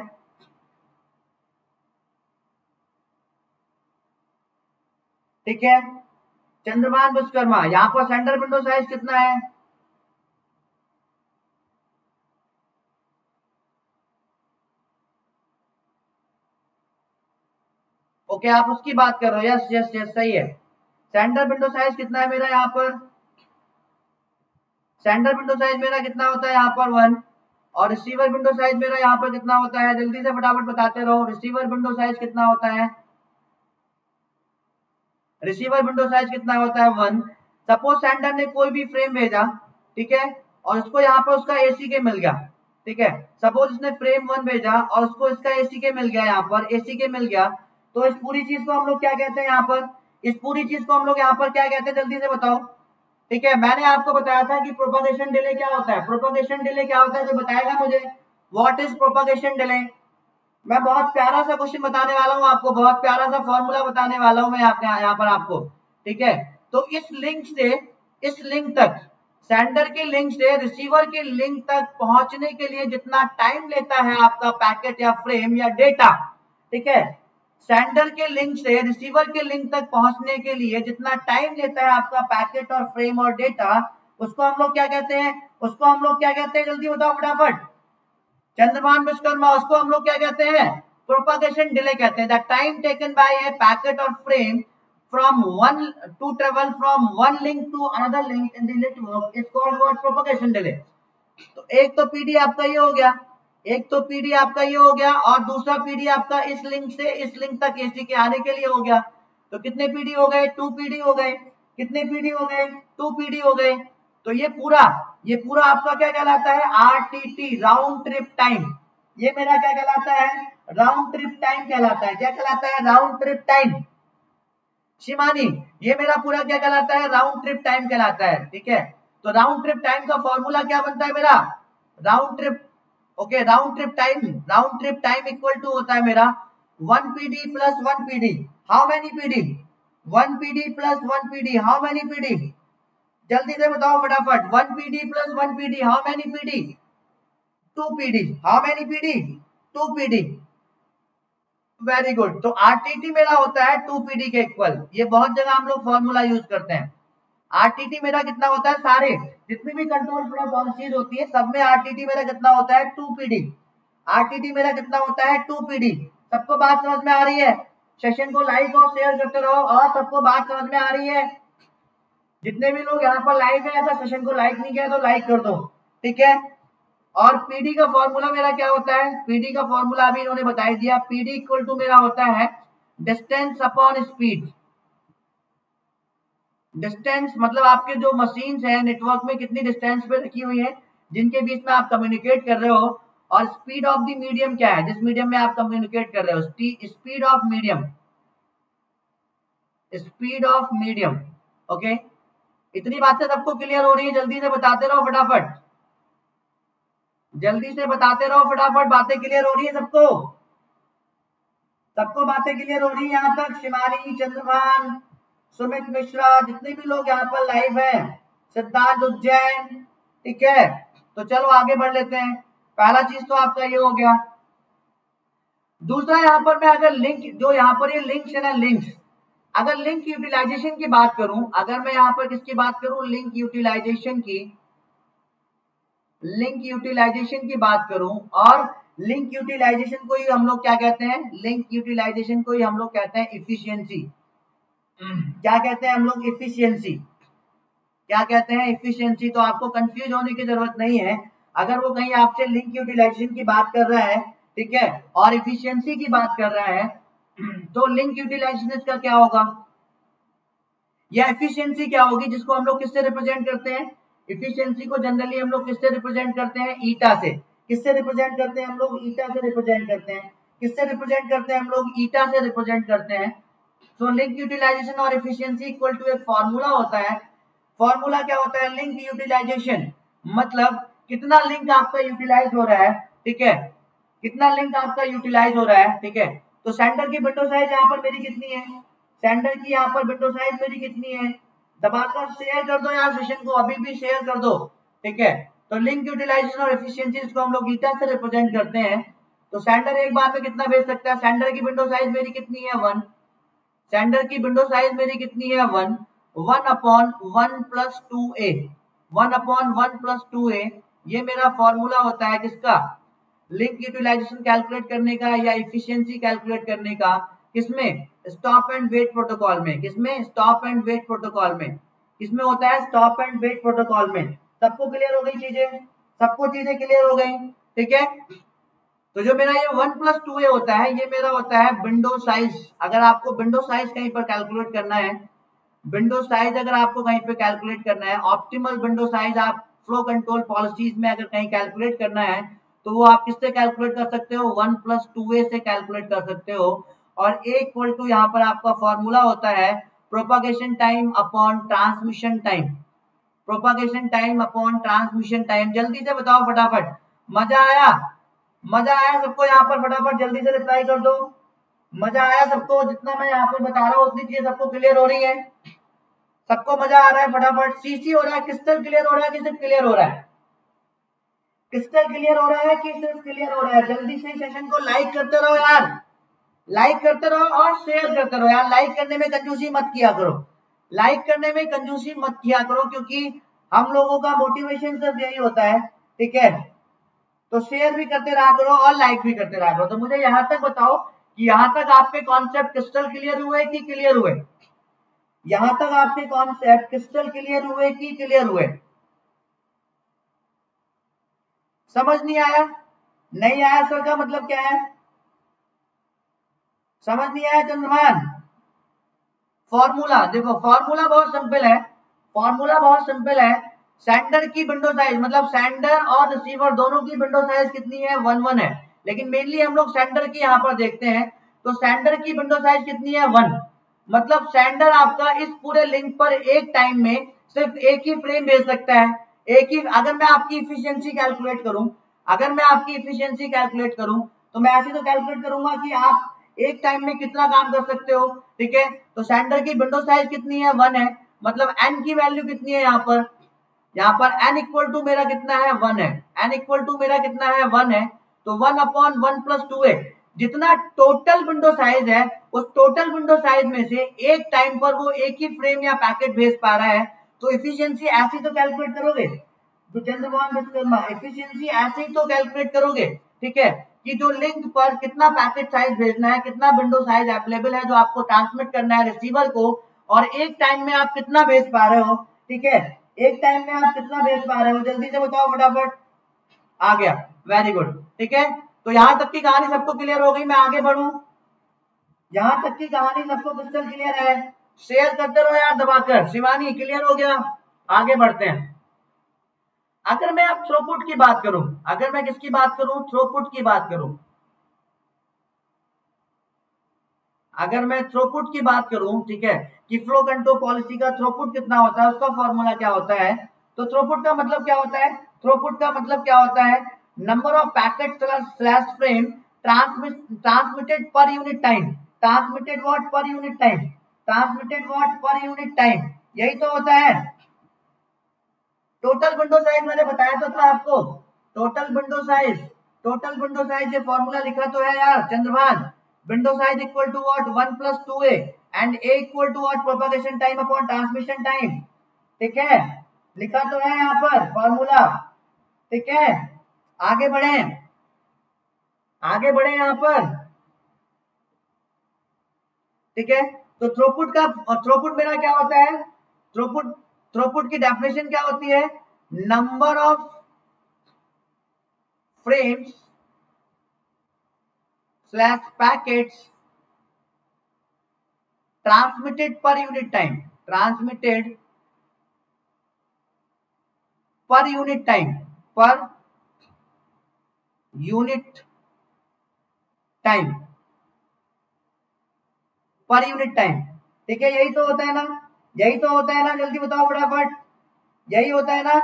ठीक है। चंद्रभान विश्वकर्मा, यहाँ पर सेंडर विंडो साइज कितना है, ओके आप उसकी बात कर रहे हो, यस यस यस सही है। सेंडर विंडो साइज कितना है मेरा यहाँ पर, सेंडर विंडो साइज मेरा कितना होता है यहाँ पर 1, और रिसीवर विंडो साइज मेरा यहाँ पर कितना होता है, जल्दी से फटाफट बताते रहो, रिसीवर विंडो साइज कितना होता है, रिसीवर विंडो साइज कितना होता है 1। सपोज सेंडर ने कोई भी फ्रेम भेजा, ठीक है, और उसको यहाँ पर उसका एसी के मिल गया, ठीक है, सपोज इसने फ्रेम 1 भेजा और उसको इसका एसी के मिल गया, यहाँ पर एसी के मिल गया, तो इस पूरी चीज को हम लोग क्या कहते हैं, यहाँ पर इस पूरी चीज को हम लोग यहाँ पर क्या कहते हैं, जल्दी से बताओ, ठीक है। मैंने आपको बताया था कि प्रोपगेशन डिले क्या होता है, प्रोपगेशन डिले क्या होता है, जो बताएगा मुझे, व्हाट इज प्रोपगेशन डिले। मैं बहुत प्यारा सा क्वेश्चन बताने वाला हूँ आपको, बहुत प्यारा सा फॉर्मूला बताने वाला हूँ मैं यहाँ पर आपको, ठीक है। तो इस लिंक से इस लिंक तक, सेंडर के लिंक से रिसीवर के लिंक तक पहुंचने के लिए जितना टाइम लेता है आपका पैकेट या फ्रेम या डेटा, ठीक है, सेंडर के लिंक से रिसीवर के लिंक तक पहुंचने के लिए जितना टाइम लेता है आपका पैकेट और फ्रेम और डेटा, उसको हम लोग क्या कहते हैं, उसको हम लोग क्या कहते हैं, जल्दी बताओ फटाफट चंद्रभान विश्वकर्मा, उसको हम लोग क्या कहते हैं, प्रोपगेशन डिले कहते हैं। The time taken by A packet और frame from one to travel from one link to another link in the network is called what, propagation delay। तो एक तो पीडी आपका ये हो गया, एक तो पीडी आपका ये हो गया और दूसरा पीडी आपका इस लिंक से इस लिंक तक एसी के आने के लिए हो गया। तो कितने पीडी हो गए? 2 पीडी हो गए। कितने पीडी हो गए? 2 पीडी हो गए। तो ये पूरा आपका क्या कहलाता है? RTT, round trip time. ये मेरा क्या कहलाता है? राउंड ट्रिप टाइम कहलाता है। क्या कहलाता है? Round trip time. शिमानी, ये मेरा पूरा क्या कहलाता है? राउंड ट्रिप टाइम कहलाता है। ठीक है, तो राउंड ट्रिप टाइम का फॉर्मूला क्या बनता है मेरा? Round trip, okay, round trip time equal to होता है मेरा 1 PD plus 1 PD. How many PD? 1 PD plus 1 PD. How many PD? जल्दी से बताओ फटाफट। 1 PD plus 1 PD. How many PD? 2 PD. How many PD? 2 PD. Very good. तो RTT मेरा होता है 2 पीडी के इक्वल। ये बहुत जगह हम लोग फॉर्मूला यूज करते हैं। आरटीटी मेरा कितना होता है? सारे जितनी भी कंट्रोल फ्लो पॉलिसीज होती है सब में आरटीटी मेरा कितना होता है? 2 पीडी। आरटीटी मेरा कितना होता है? 2 पीडी। सबको बात समझ में आ रही है? सेशन को लाइक और शेयर करते रहो और सबको बात समझ में आ रही है? जितने भी लोग यहाँ पर लाइव है, अगर सेशन को लाइक नहीं किया तो लाइक कर दो। ठीक है, और पीडी का फॉर्मूला मेरा क्या होता है? पीडी का फॉर्मूला अभी इन्होंने बता दिया। पीडी इक्वल टू मेरा होता है डिस्टेंस अपॉन स्पीड। डिस्टेंस मतलब आपके जो मशीन्स है नेटवर्क में कितनी डिस्टेंस पे रखी हुई है जिनके बीच में आप कम्युनिकेट कर रहे हो, और स्पीड ऑफ द मीडियम क्या है जिस मीडियम में आप कम्युनिकेट कर रहे हो? Speed of medium, speed of medium. Okay, इतनी बातें सबको क्लियर हो रही है? जल्दी से बताते रहो फटाफट, जल्दी से बताते रहो फटाफट। बातें क्लियर हो रही है सबको? सबको बातें क्लियर हो रही है यहाँ तक? शिमानी, चंद्रभान, सुमित मिश्रा, जितने भी लोग यहाँ पर लाइव हैं, सिद्धार्थ उज्जैन। ठीक है, तो चलो आगे बढ़ लेते हैं। पहला चीज तो आपका ये हो गया। दूसरा यहाँ पर मैं अगर लिंक, जो यहाँ पर ये लिंक्स है ना, लिंक्स, अगर लिंक यूटिलाइजेशन की बात करूं, अगर मैं यहाँ पर किसकी बात करूं? लिंक यूटिलाइजेशन की, लिंक यूटिलाइजेशन की बात करूं, और लिंक यूटिलाइजेशन को ही हम लोग क्या कहते हैं? लिंक यूटिलाइजेशन को ही हम लोग कहते हैं इफिशियंसी। क्या कहते हैं हम लोग? इफिशियंसी। क्या कहते हैं? इफिशियंसी। तो आपको कंफ्यूज होने की जरूरत नहीं है। अगर वो कहीं आपसे लिंक यूटिलाइजेशन की बात कर रहा है, ठीक है, और इफिशियंसी की बात कर रहा है, तो लिंक यूटिलाइजेशन इसका क्या होगा या एफिशिएंसी क्या होगी, जिसको हम लोग किससे रिप्रेजेंट करते हैं? एफिशिएंसी को जनरली हम लोग किससे रिप्रेजेंट करते हैं? ईटा से। किससे रिप्रेजेंट करते हैं हम लोग? ईटा से रिप्रेजेंट करते हैं। किससे रिप्रेजेंट करते हैं हम लोग? ईटा से रिप्रेजेंट करते हैं। सो लिंक यूटिलाइजेशन और एफिशिएंसी इक्वल टू एक फॉर्मूला होता है। फॉर्मूला क्या होता है? लिंक यूटिलाइजेशन मतलब कितना लिंक आपका यूटिलाइज हो रहा है। ठीक है, कितना लिंक आपका यूटिलाइज हो रहा है। ठीक है, तो सेंटर की विंडो साइज यहाँ पर मेरी कितनी है? सेंटर की यहाँ पर विंडो साइज मेरी कितनी है? दबाकर शेयर कर दो यार सेशन को, अभी भी शेयर कर दो। ठीक है, तो लिंक यूटिलाइजेशन और एफिशिएंसी इसको हम लोग ईटा से रिप्रेजेंट करते हैं। तो सेंडर एक बार में कितना भेज सकता है? सेंडर की विंडो साइज मेरी कितनी है? 1। सेंडर की विंडो साइज मेरी कितनी है? 1। 1 upon 1 plus 2a, 1 upon 1 plus 2a, ये मेरा फॉर्मूला होता है किसका? लिंक यूटिलाइजेशन कैलकुलेट करने का या एफिशिएंसी कैलकुलेट करने का। किसमें? स्टॉप एंड वेट प्रोटोकॉल में। किसमें? स्टॉप एंड वेट प्रोटोकॉल में। किसमें होता है? स्टॉप एंड वेट प्रोटोकॉल में। सबको क्लियर हो गई चीजें? सबको चीजें क्लियर हो गई? ठीक है, तो जो मेरा ये 1 प्लस 2a होता है, ये मेरा होता है विंडो साइज। अगर आपको विंडो साइज कहीं पर कैलकुलेट करना है, विंडो साइज अगर आपको कहीं पे कैलकुलेट करना है, ऑप्टिमल विंडो साइज आप फ्लो कंट्रोल पॉलिसीज में अगर कहीं कैलकुलेट करना है, तो वो आप किससे कैलकुलेट कर सकते हो? 1 प्लस 2a से कैलकुलेट कर सकते हो। और a इक्वल टू यहाँ पर आपका फॉर्मूला होता है propagation time upon transmission time. Propagation time upon transmission time. जल्दी से बताओ फटाफट। मजा आया? मजा आया सबको यहाँ पर? फटाफट जल्दी से रिप्लाई कर दो। मजा आया सबको? जितना मैं यहाँ पर बता रहा हूँ उतनी चीजें सबको क्लियर हो रही है? सबको मजा आ रहा है? फटाफट। सीसी हो रहा है? क्रिस्टल क्लियर हो रहा है कि सिर्फ क्लियर हो रहा है? क्रिस्टल क्लियर हो रहा है कि सिर्फ क्लियर हो रहा है? जल्दी से सेशन को लाइक करते रहो यार, लाइक करते रहो और शेयर करते रहो यार। लाइक करने में कंजूसी मत किया करो, लाइक करने में कंजूसी मत किया करो, क्योंकि हम लोगों का मोटिवेशन सिर्फ यही होता है। ठीक है, तो शेयर भी करते रहा करो और लाइक भी करते रहा करो। तो मुझे यहाँ तक बताओ कि यहाँ तक आपके कॉन्सेप्ट क्रिस्टल क्लियर हुए कि क्लियर हुए? यहाँ तक आपके कॉन्सेप्ट क्रिस्टल क्लियर हुए कि क्लियर हुए? समझ नहीं आया? नहीं आया सर का मतलब क्या है, समझ नहीं आया चंद्रमान? फॉर्मूला देखो, फॉर्मूला बहुत सिंपल है, फॉर्मूला बहुत सिंपल है। सेंडर की विंडो साइज मतलब सेंडर और रिसीवर दोनों की विंडो साइज कितनी है, 1 1 है, लेकिन मेनली हम लोग सेंडर की यहाँ पर देखते हैं। तो सेंडर की विंडो साइज कितनी है, 1। मतलब सेंडर आपका इस पूरे लिंक पर एक टाइम में सिर्फ एक ही फ्रेम भेज सकता है, एक ही। अगर मैं आपकी इफिशियंसी कैलकुलेट करूं, अगर मैं आपकी इफिशियंसी कैलकुलेट करूं, तो मैं ऐसे तो कैलकुलेट करूंगा कि आप एक टाइम में कितना काम कर सकते हो, ठीक है। तो सेंडर की विंडो साइज कितनी है, 1 है, मतलब एन की वैल्यू कितनी है यहाँ पर, यहाँ पर n इक्वल टू मेरा कितना है, 1 है, n इक्वल टू मेरा कितना है, 1 है। तो 1/1 + 2 है, जितना टोटल विंडो साइज है उस टोटल विंडो साइज में से एक टाइम पर वो एक ही फ्रेम या पैकेट भेज पा रहा है। तो इफिशियंसी ऐसी तो कैलकुलेट करोगे, तो चंद्रभान विश्वकर्मा एफिशिएंसी ऐसे ही तो कैलकुलेट करोगे, ठीक है, कि जो लिंक पर कितना पैकेट साइज भेजना है, कितना विंडो साइज अवेलेबल है जो आपको ट्रांसमिट करना है रिसीवर को, और एक टाइम में आप कितना भेज पा रहे हो, ठीक है, एक टाइम में आप कितना भेज पा रहे हो, जल्दी से बताओ फटाफट। आ गया, वेरी गुड, ठीक है। तो यहां तक की कहानी सबको क्लियर हो गई, मैं आगे बढ़ू, यहां तक की कहानी सबको क्रिस्टल क्लियर है? शेयर करते रहो यार दबाकर, शिवानी क्लियर हो गया, आगे बढ़ते हैं। अगर मैं अब थ्रोपुट की बात करूं, अगर मैं किसकी बात करूं, थ्रोपुट की बात करूं, अगर मैं थ्रोपुट की बात करूं, ठीक है, कि फ्लो कंट्रोल पॉलिसी का थ्रोपुट कितना होता है, उसका फॉर्मूला क्या होता है। तो थ्रोपुट का मतलब क्या होता है, थ्रोपुट का मतलब क्या होता है, number of packet slash frame transmitted per unit time, transmitted what per unit time, transmitted what per unit time, यही तो होता है। टोटल विंडो साइज मैंने बताया तो था आपको, total window size, total window size ये फॉर्मूला लिखा तो है यार Chandrabhan, window size equal to what, 1 + 2a and a equal to what, propagation time upon transmission time, ठीक है, लिखा तो है यहाँ पर फॉर्मूला, ठीक है। आगे बढ़े, आगे बढ़े यहाँ पर, ठीक है। तो थ्रोपुट का, थ्रोपुट मेरा क्या होता है, थ्रोपुट, थ्रोपुट की डेफिनेशन क्या होती है, number of frames slash packets transmitted per unit time, transmitted per unit time, per unit time, per unit time, ठीक है, यही तो होता है ना, यही तो होता है ना, जल्दी बताओ फटाफट, यही होता है ना,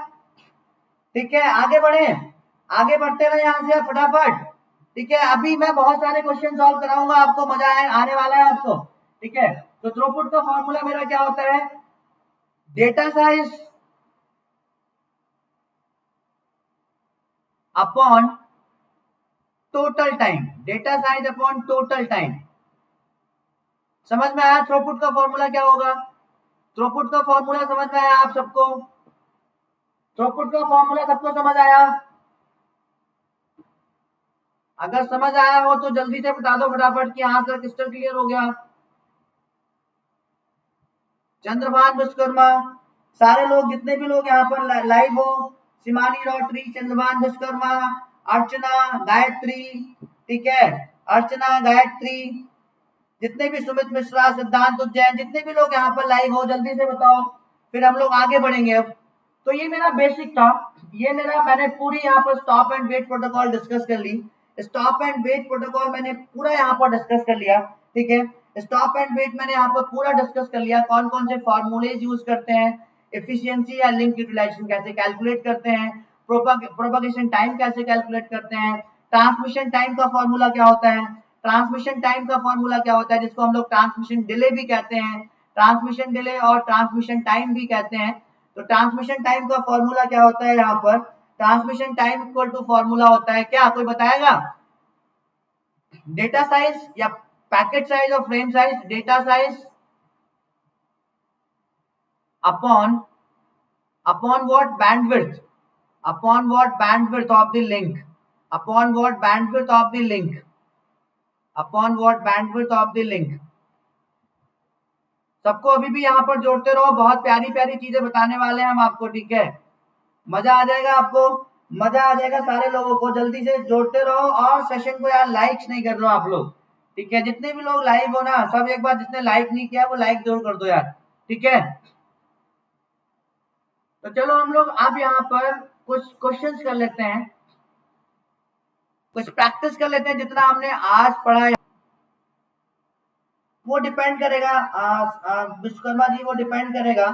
ठीक है। आगे बढ़े, आगे बढ़ते रहे यहाँ से फटाफट, ठीक है। अभी मैं बहुत सारे क्वेश्चन सॉल्व कराऊंगा आपको, मजा आने वाला है आपको, ठीक है। तो थ्रूपुट का फॉर्मूला मेरा क्या होता है, data size upon total time, data size upon total time, समझ में आया थ्रूपुट का फॉर्मूला क्या होगा, थ्रूपुट का फॉर्मूला समझ में आया आप सबको, थ्रूपुट का फॉर्मूला सबको समझ आया? अगर समझ आया हो तो जल्दी से बता दो फटाफट कि हाँ सर क्रिस्टल क्लियर हो गया। चंद्रभान विश्वकर्मा, सारे लोग जितने भी लोग यहाँ पर लाइव हो, शिमानी रॉटरी, चंद्रभान विश्वकर्मा, अर्चना, गायत्री, ठीक है, अर्चना, गायत्री, जितने भी सुमित मिश्रा, सिद्धांत उज्जैन, जितने भी लोग यहाँ पर लाइव हो जल्दी से बताओ, फिर हम लोग आगे बढ़ेंगे अब। तो ये मेरा बेसिक था, ये मेरा, मैंने पूरी यहाँ पर stop and wait protocol discuss कर ली, स्टॉप एंड वेट प्रोटोकॉल मैंने पूरा यहाँ पर डिस्कस कर लिया, ठीक है। स्टॉप एंड वेट मैंने यहाँ पर पूरा डिस्कस कर लिया, कौन कौन से फॉर्मूलेज यूज करते हैं, एफिशिएंसी या लिंक यूटिलाइजेशन कैसे कैलकुलेट करते हैं, प्रोपगेशन टाइम कैसे कैलकुलेट करते हैं, ट्रांसमिशन टाइम का फॉर्मूला क्या होता है, ट्रांसमिशन टाइम का फॉर्मूला क्या होता है, जिसको हम लोग ट्रांसमिशन डिले भी कहते हैं, ट्रांसमिशन डिले और ट्रांसमिशन टाइम भी कहते हैं। तो ट्रांसमिशन टाइम का फॉर्मूला क्या होता है, यहाँ पर transmission time equal to formula होता है क्या, कोई बताएगा, डेटा साइज या पैकेट साइज और frame size, data size upon, upon what, bandwidth, upon what bandwidth of the link, upon what bandwidth of the link, upon what bandwidth of the link। सबको अभी भी यहाँ पर जोड़ते रहो, बहुत प्यारी प्यारी चीजें बताने वाले हैं हम आपको, ठीक है, मजा आ जाएगा आपको। मजा आ जाएगा सारे लोगों को। जल्दी से जोड़ते रहो और सेशन को यार लाइक्स नहीं कर रहे हो आप लोग, ठीक है? जितने भी लोग लाइव हो ना, सब एक बार जिसने लाइक नहीं किया वो लाइक जरूर कर दो यार, ठीक है? तो चलो हम लोग अब यहाँ पर कुछ क्वेश्चंस कर लेते हैं, कुछ प्रैक्टिस कर लेते हैं। जितना हमने आज पढ़ा है वो डिपेंड करेगा विश्वकर्मा जी, वो डिपेंड करेगा।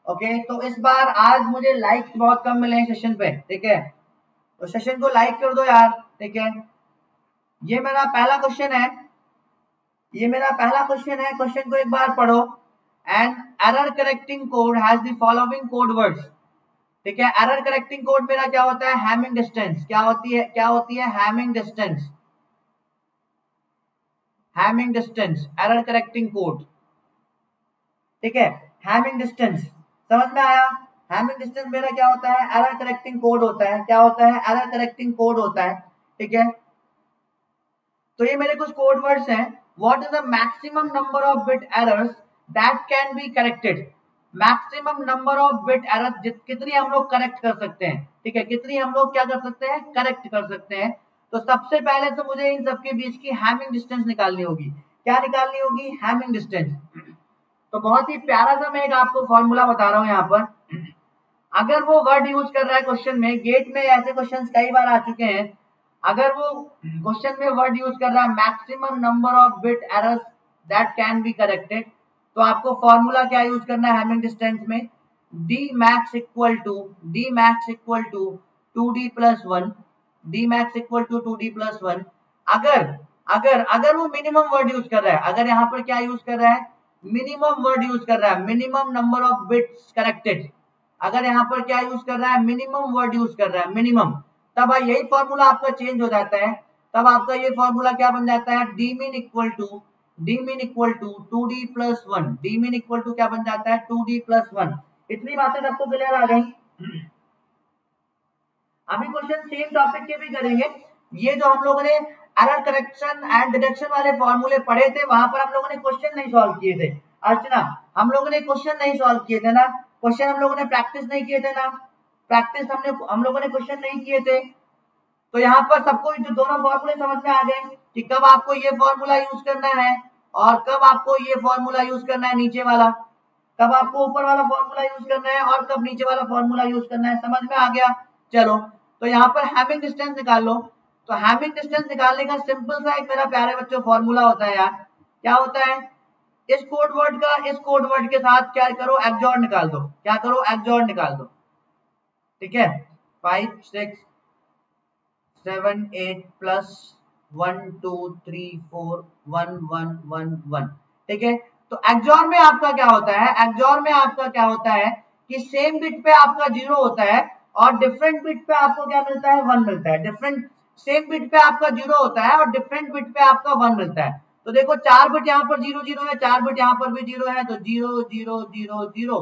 ओके, तो इस बार आज मुझे लाइक्स बहुत कम मिले हैं सेशन पे, ठीक है? तो सेशन को लाइक कर दो यार, ठीक है? ये मेरा पहला क्वेश्चन है, ये मेरा पहला क्वेश्चन है। क्वेश्चन को एक बार पढ़ो। An error correcting code has the following code words, ठीक है? एरर करेक्टिंग कोड मेरा क्या होता है? Hamming distance. क्या होती है? क्या होती है? Hamming distance. Hamming distance error correcting code, ठीक है? हैमिंग डिस्टेंस समझ में आया? हैमिंग डिस्टेंस मेरा क्या होता है? एरर करेक्टिंग कोड होता है। क्या होता है? एरर करेक्टिंग कोड होता है, ठीक है? तो ये मेरे कुछ कोड वर्ड्स हैं। What is the maximum number of bit errors that can be corrected? Maximum number of bit errors कितनी हम लोग करेक्ट कर सकते हैं, ठीक है? कितनी हम लोग क्या कर सकते हैं? करेक्ट कर सकते हैं। तो सबसे पहले तो मुझे इन सबके बीच की हैमिंग डिस्टेंस निकालनी होगी। क्या निकालनी होगी? Hamming distance. तो बहुत ही प्यारा सा मैं एक आपको फॉर्मूला बता रहा हूं यहाँ पर। अगर वो वर्ड यूज कर रहा है क्वेश्चन में, गेट में ऐसे क्वेश्चन कई बार आ चुके हैं, अगर वो क्वेश्चन में वर्ड यूज कर रहा है maximum number of bit errors that can be corrected, तो आपको फॉर्मूला क्या यूज करना है हैमिंग डिस्टेंस में? D max equal to, D max equal to 2d plus 1, D max equal to 2d plus 1। अगर अगर अगर वो मिनिमम वर्ड यूज कर रहा है, अगर यहाँ पर क्या यूज कर रहा है? मिनिमम वर्ड यूज कर रहा है, minimum number of bits corrected. अगर यहाँ पर क्या यूज कर रहा है? मिनिमम वर्ड यूज कर रहा है, मिनिमम। तब यही फॉर्मूला आपका चेंज हो जाता है। तब आपका ये फॉर्मूला क्या बन जाता है? D min equal to, D min equal to 2d plus 1, D min equal to क्या बन जाता है? 2d plus 1। इतनी बातें सबको क्लियर आ गई? अभी क्वेश्चन सेम टॉपिक के भी करेंगे। ये जो हम लोगों ने एरर करेक्शन एंड डिडक्शन वाले फॉर्मूले पढ़े थे, वहां पर हम लोगों ने क्वेश्चन नहीं सॉल्व किए थे। अर्चना, हम लोगों ने क्वेश्चन नहीं सॉल्व किए थे ना? क्वेश्चन हम लोगों ने प्रैक्टिस नहीं किए थे ना? प्रैक्टिस हम लोगों ने क्वेश्चन नहीं किए थे। तो यहाँ पर सबको जो दोनों फॉर्मूले समझ में आ गए कि कब आपको ये फॉर्मूला यूज करना है और कब आपको ये फॉर्मूला यूज करना है नीचे वाला, कब आपको ऊपर वाला फॉर्मूला यूज करना है और कब नीचे वाला फॉर्मूला यूज करना है। समझ में आ गया? चलो, तो यहाँ पर हैमिंग डिस्टेंस निकाल लो। तो हैमिंग डिस्टेंस निकालने का सिंपल सा एक मेरा प्यारे बच्चों फॉर्मूला होता है यार। क्या होता है? इस कोड वर्ड का इस कोड वर्ड के साथ क्या करो? एक्सऑर निकाल दो। क्या करो? एक्सऑर निकाल दो, ठीक है? 5 6 7 8 प्लस 1 2 3 4 1 1 1 1, ठीक है? तो एक्सऑर में आपका क्या होता है? एक्सऑर में आपका क्या होता है कि सेम बिट पे आपका 0 होता है और डिफरेंट बिट पे आपको क्या मिलता है? 1 मिलता है। डिफरेंट, सेम बिट पे आपका 0 होता है और डिफरेंट बिट पे आपका 1 मिलता है। तो देखो 4 बिट यहाँ पर 0 0 है, 4 बिट यहाँ पर भी 0 है, तो 0 0 0 0।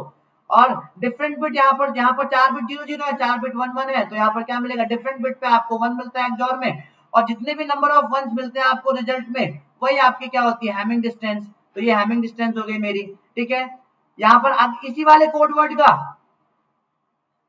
और डिफरेंट बिट यहाँ पर 4 बिट 0 0 है, 4 बिट 1 1 है, तो यहाँ पर क्या मिलेगा? डिफरेंट बिट पे आपको 1 मिलता है एक्सऑर में। और जितने भी नंबर ऑफ वंस मिलते हैं आपको रिजल्ट में, वही आपकी क्या होती है? Hamming distance. तो ये हैमिंग डिस्टेंस हो गई मेरी, ठीक है? यहाँ पर अब इसी वाले कोड वर्ड का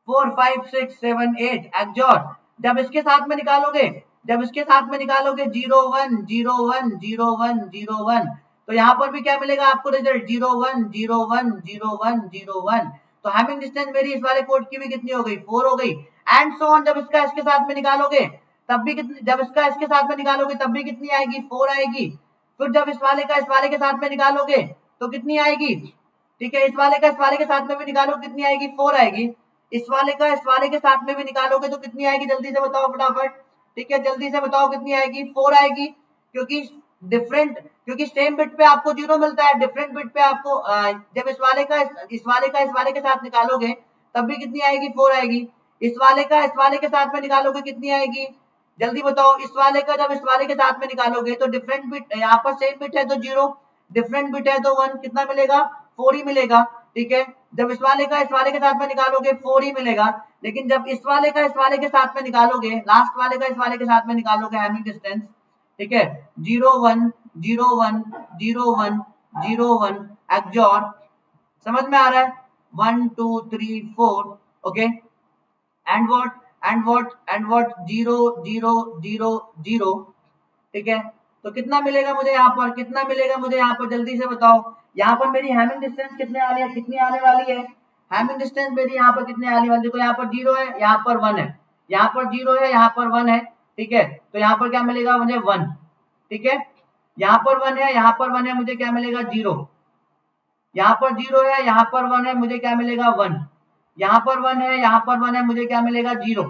4 5 6 7 8 एक्सऑर जब इसके साथ में निकालोगे, जब इसके साथ में निकालोगे 0 1 0 1 0 1 0 1, तो यहाँ पर भी क्या मिलेगा आपको रिजल्ट? 0 1 0 1 0 1 0 1। तो हैमिंग डिस्टेंस मेरी इस वाले कोड की भी कितनी हो गई? 4 हो गई। एंड सो ऑन, जब इसका इसके साथ में निकालोगे तब भी कितनी, जब इसका इसके साथ में निकालोगे तब भी कितनी आएगी? 4 आएगी। फिर जब इस वाले का इस वाले के साथ में निकालोगे तो कितनी आएगी? ठीक है, इस वाले का इस वाले के साथ में भी निकालो, कितनी आएगी? 4 आएगी। इस वाले का इस वाले के साथ में भी निकालोगे तो कितनी आएगी? जल्दी से बताओ फटाफट, ठीक है? जल्दी से बताओ कितनी आएगी? 4 आएगी। क्योंकि डिफरेंट, क्योंकि सेम बिट पे आपको 0 मिलता है, डिफरेंट बिट पे आपको जब इस वाले का इस वाले का इस वाले के साथ निकालोगे तब भी कितनी आएगी? 4 आएगी। इस वाले का इस वाले के साथ में निकालोगे कितनी आएगी? जल्दी बताओ। इस वाले का जब इस वाले के साथ में निकालोगे तो डिफरेंट बिट, यहाँ पर सेम बिट है तो 0, डिफरेंट बिट है तो 1, कितना मिलेगा? 4 ही मिलेगा, ठीक है? जब इस वाले का इस वाले के साथ में निकालोगे 4 ही मिलेगा। लेकिन जब इस वाले का इस वाले के साथ में निकालोगे, लास्ट वाले का इस वाले के साथ में निकालोगे हैमिंग डिस्टेंस, ठीक है? 0 1 0 1 0 1 0 1 एक्सऑर। समझ में आ रहा है? 1 2 3 4, okay? And what? And what 0 0 0 0, ठीक है। तो कितना मिलेगा मुझे यहाँ पर, कितना मिलेगा मुझे यहाँ पर, जल्दी से बताओ। यहाँ पर मेरी हैमिंग डिस्टेंस कितने आने कितनी आने वाली है, हैमिंग डिस्टेंस मेरी यहाँ पर कितने आने वाली है, देखो यहाँ पर 0 है, यहाँ पर 1 है, यहाँ पर 0 है, यहाँ पर 1 है, ठीक है। तो यहाँ पर क्या मिलेगा मुझे 1, ठीक है। यहाँ पर 1 है, यहाँ पर 1 है, मुझे क्या मिलेगा 0, यहाँ पर 0 है, यहाँ पर 1 है, मुझे क्या मिलेगा 1, यहाँ पर 1 है, यहाँ पर 1 है, मुझे क्या मिलेगा 0,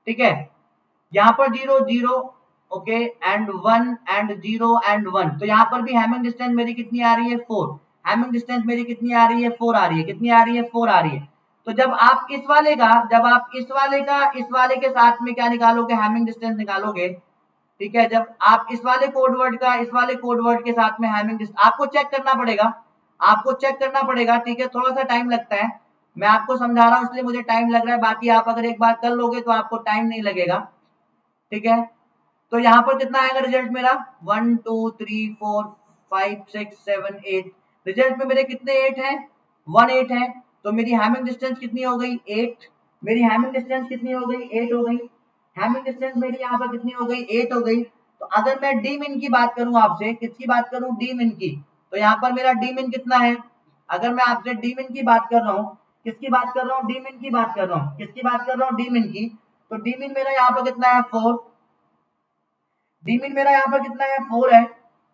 ठीक है। यहाँ पर 0 0, ओके, एंड 1 एंड 0 एंड 1, तो यहाँ पर भी हैमिंग डिस्टेंस मेरी कितनी आ रही है 4, हैमिंग डिस्टेंस मेरी कितनी आ रही है 4 आ रही है, कितनी आ रही है 4 आ रही है। तो जब आप इस वाले का, जब आप इस वाले के साथ में क्या निकालोगे, हैमिंग डिस्टेंस निकालोगे, ठीक है। जब आप इस वाले कोड वर्ड का इस वाले कोड वर्ड के साथ में हैमिंग डिस्टेंस, आपको चेक करना पड़ेगा, आपको चेक करना पड़ेगा, ठीक है। थोड़ा सा टाइम लगता है, मैं आपको समझा रहा हूँ इसलिए मुझे टाइम लग रहा है, बाकी आप अगर एक बार कर लोगे तो आपको टाइम नहीं लगेगा, ठीक है। तो यहाँ पर कितना आएगा रिजल्ट मेरा 1 2 3 4 5 6 7 8, रिजल्ट में मेरे कितने 8 हैं, 1 8 है। तो मेरी हैमिंग डिस्टेंस कितनी हो गई 8, मेरी हैमिंग डिस्टेंस कितनी हो गई 8 हो गई, हैमिंग डिस्टेंस मेरी यहाँ पर कितनी हो गई 8 हो गई। तो अगर मैं डी मिन की बात करूं आपसे, किसकी बात करूं, डी मिन की, तो यहाँ पर मेरा डी मिन कितना है, अगर मैं आपसे डी मिन की बात कर रहा हूँ, किसकी बात कर रहा हूँ, डी मिन की बात कर रहा हूँ, किसकी बात कर रहा हूँ, डी मिन की। तो डी मिन मेरा यहाँ पर कितना है 4, डी मिन मेरा यहाँ पर कितना है 4 है,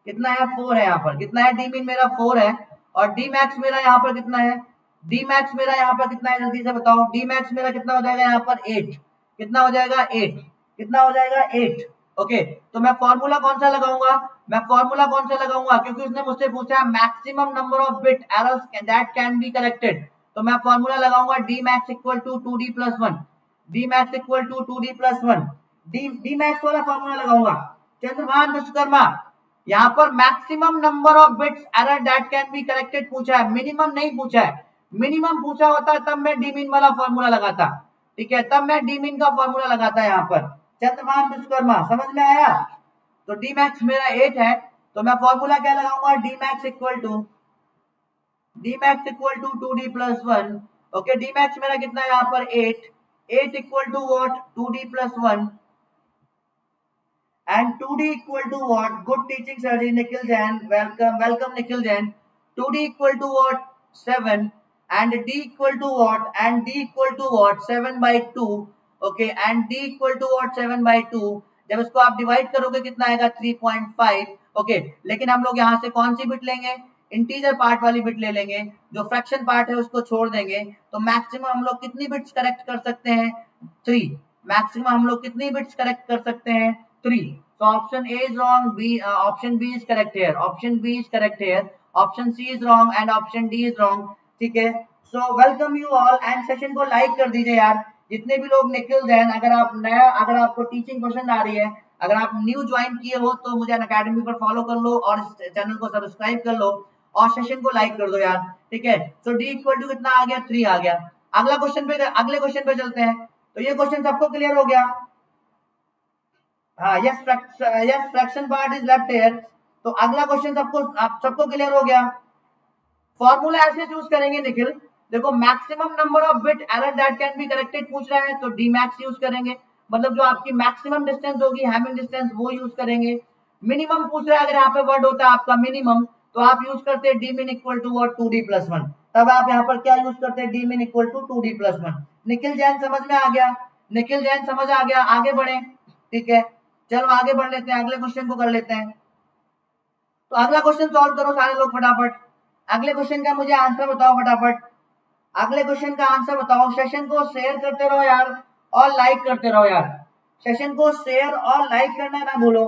कितना है 4 है, यहाँ पर कितना है डी मिन मेरा 4 है। और डी मैक्स मेरा यहाँ पर कितना है, डी मैक्स मेरा यहाँ पर कितना है, जल्दी से बताओ, डी मैक्स मेरा कितना हो जाएगा यहाँ पर 8, कितना हो जाएगा 8, कितना हो जाएगा 8, ओके। तो मैं फॉर्मूला कौन सा लगाऊंगा, मैं फॉर्मूला कौन सा लगाऊंगा, क्योंकि उसने मुझसे पूछा है maximum number of bit errors that can be corrected, तो मैं फॉर्मूला लगाऊंगा D max equal to 2d+1, D max equal to 2d+1, D max वाला फॉर्मूला लगाऊंगा। चंद्रभान विश्वकर्मा, यहाँ पर maximum number of bits error that can be corrected पूछा है, minimum नहीं पूछा है, मिनिमम पूछा होता तब मैं डी मीन वाला फॉर्मूला लगाता, ठीक है, तब मैं डी मीन का फॉर्मूला लगाता यहाँ पर। चंद्रभान विश्वकर्मा समझ में आया। तो डी मैक्स मेरा 8 है, तो मैं फॉर्मूला क्या लगाऊंगा, D max equal to 2d+1, okay. D max मेरा कितना है यहाँ पर 8 equal to what 2d+1 and 2d equal to what, good teaching sir Nikhil Jain, welcome Nikhil Jain, 2d equal to what 7 and d equal to what, and d equal to what 7/2, okay, and d equal to what 7/2, जब इसको आप divide करोगे कितना आएगा 3.5, okay. लेकिन हम लोग यहाँ से कौन सी बिट लेंगे, इंटीजर पार्ट वाली बिट ले लेंगे, जो फ्रैक्शन पार्ट है उसको छोड़ देंगे। तो मैक्सिमम हम लोग कितनी बिट्स करेक्ट कर सकते हैं 3, मैक्सिमम हम लोग कितनी बिट्स करेक्ट कर सकते हैं 3। So option A is wrong, option B is correct here, option B is correct here, option C is wrong and option D is wrong, ठीक है। So welcome you all and session को like कर दीजिए यार, जितने भी लोग निखिल जैन, अगर आप नया, अगर आपको टीचिंग पसंद आ रही है, अगर आप न्यू ज्वाइन किए हो तो मुझे अकेडमी पर फॉलो कर लो और इस चैनल को सब्सक्राइब कर लो और सेशन को लाइक कर दो यार, ठीक है। सो डी इक्वल टू कितना आ गया 3 आ गया। अगले क्वेश्चन पे चलते हैं। तो ये क्वेश्चन सबको क्लियर हो गया, हाँ, yes fraction part is left here. तो अगला क्वेश्चन सबको क्लियर हो गया। फॉर्मूला ऐसे चूज करेंगे निखिल, देखो maximum number of bit error that can be corrected पूछ रहा है तो डी मैक्स यूज करेंगे, मतलब जो आपकी मैक्सिमम डिस्टेंस होगी हैमिंग डिस्टेंस वो यूज करेंगे। मिनिमम पूछ रहा है, अगर यहाँ पे वर्ड होता है आपका मिनिमम तो आप यूज करते हैं डी मिन इक्वल टू व्हाट 2d+1, तब आप यहाँ पर क्या यूज करते हैं डी मिन equal to 2d+1। Nikhil Jain समझ में आ गया, निखिल जैन समझ आ गया, आगे बढ़े, ठीक है। चलो आगे बढ़ लेते हैं, अगले क्वेश्चन को कर लेते हैं। तो अगला क्वेश्चन सॉल्व करो सारे लोग फटाफट, अगले क्वेश्चन का मुझे आंसर बताओ फटाफट, अगले क्वेश्चन का आंसर बताओ। सेशन को शेयर करते रहो यार और लाइक करते रहो यार, सेशन को शेयर और लाइक करना ना भूलो।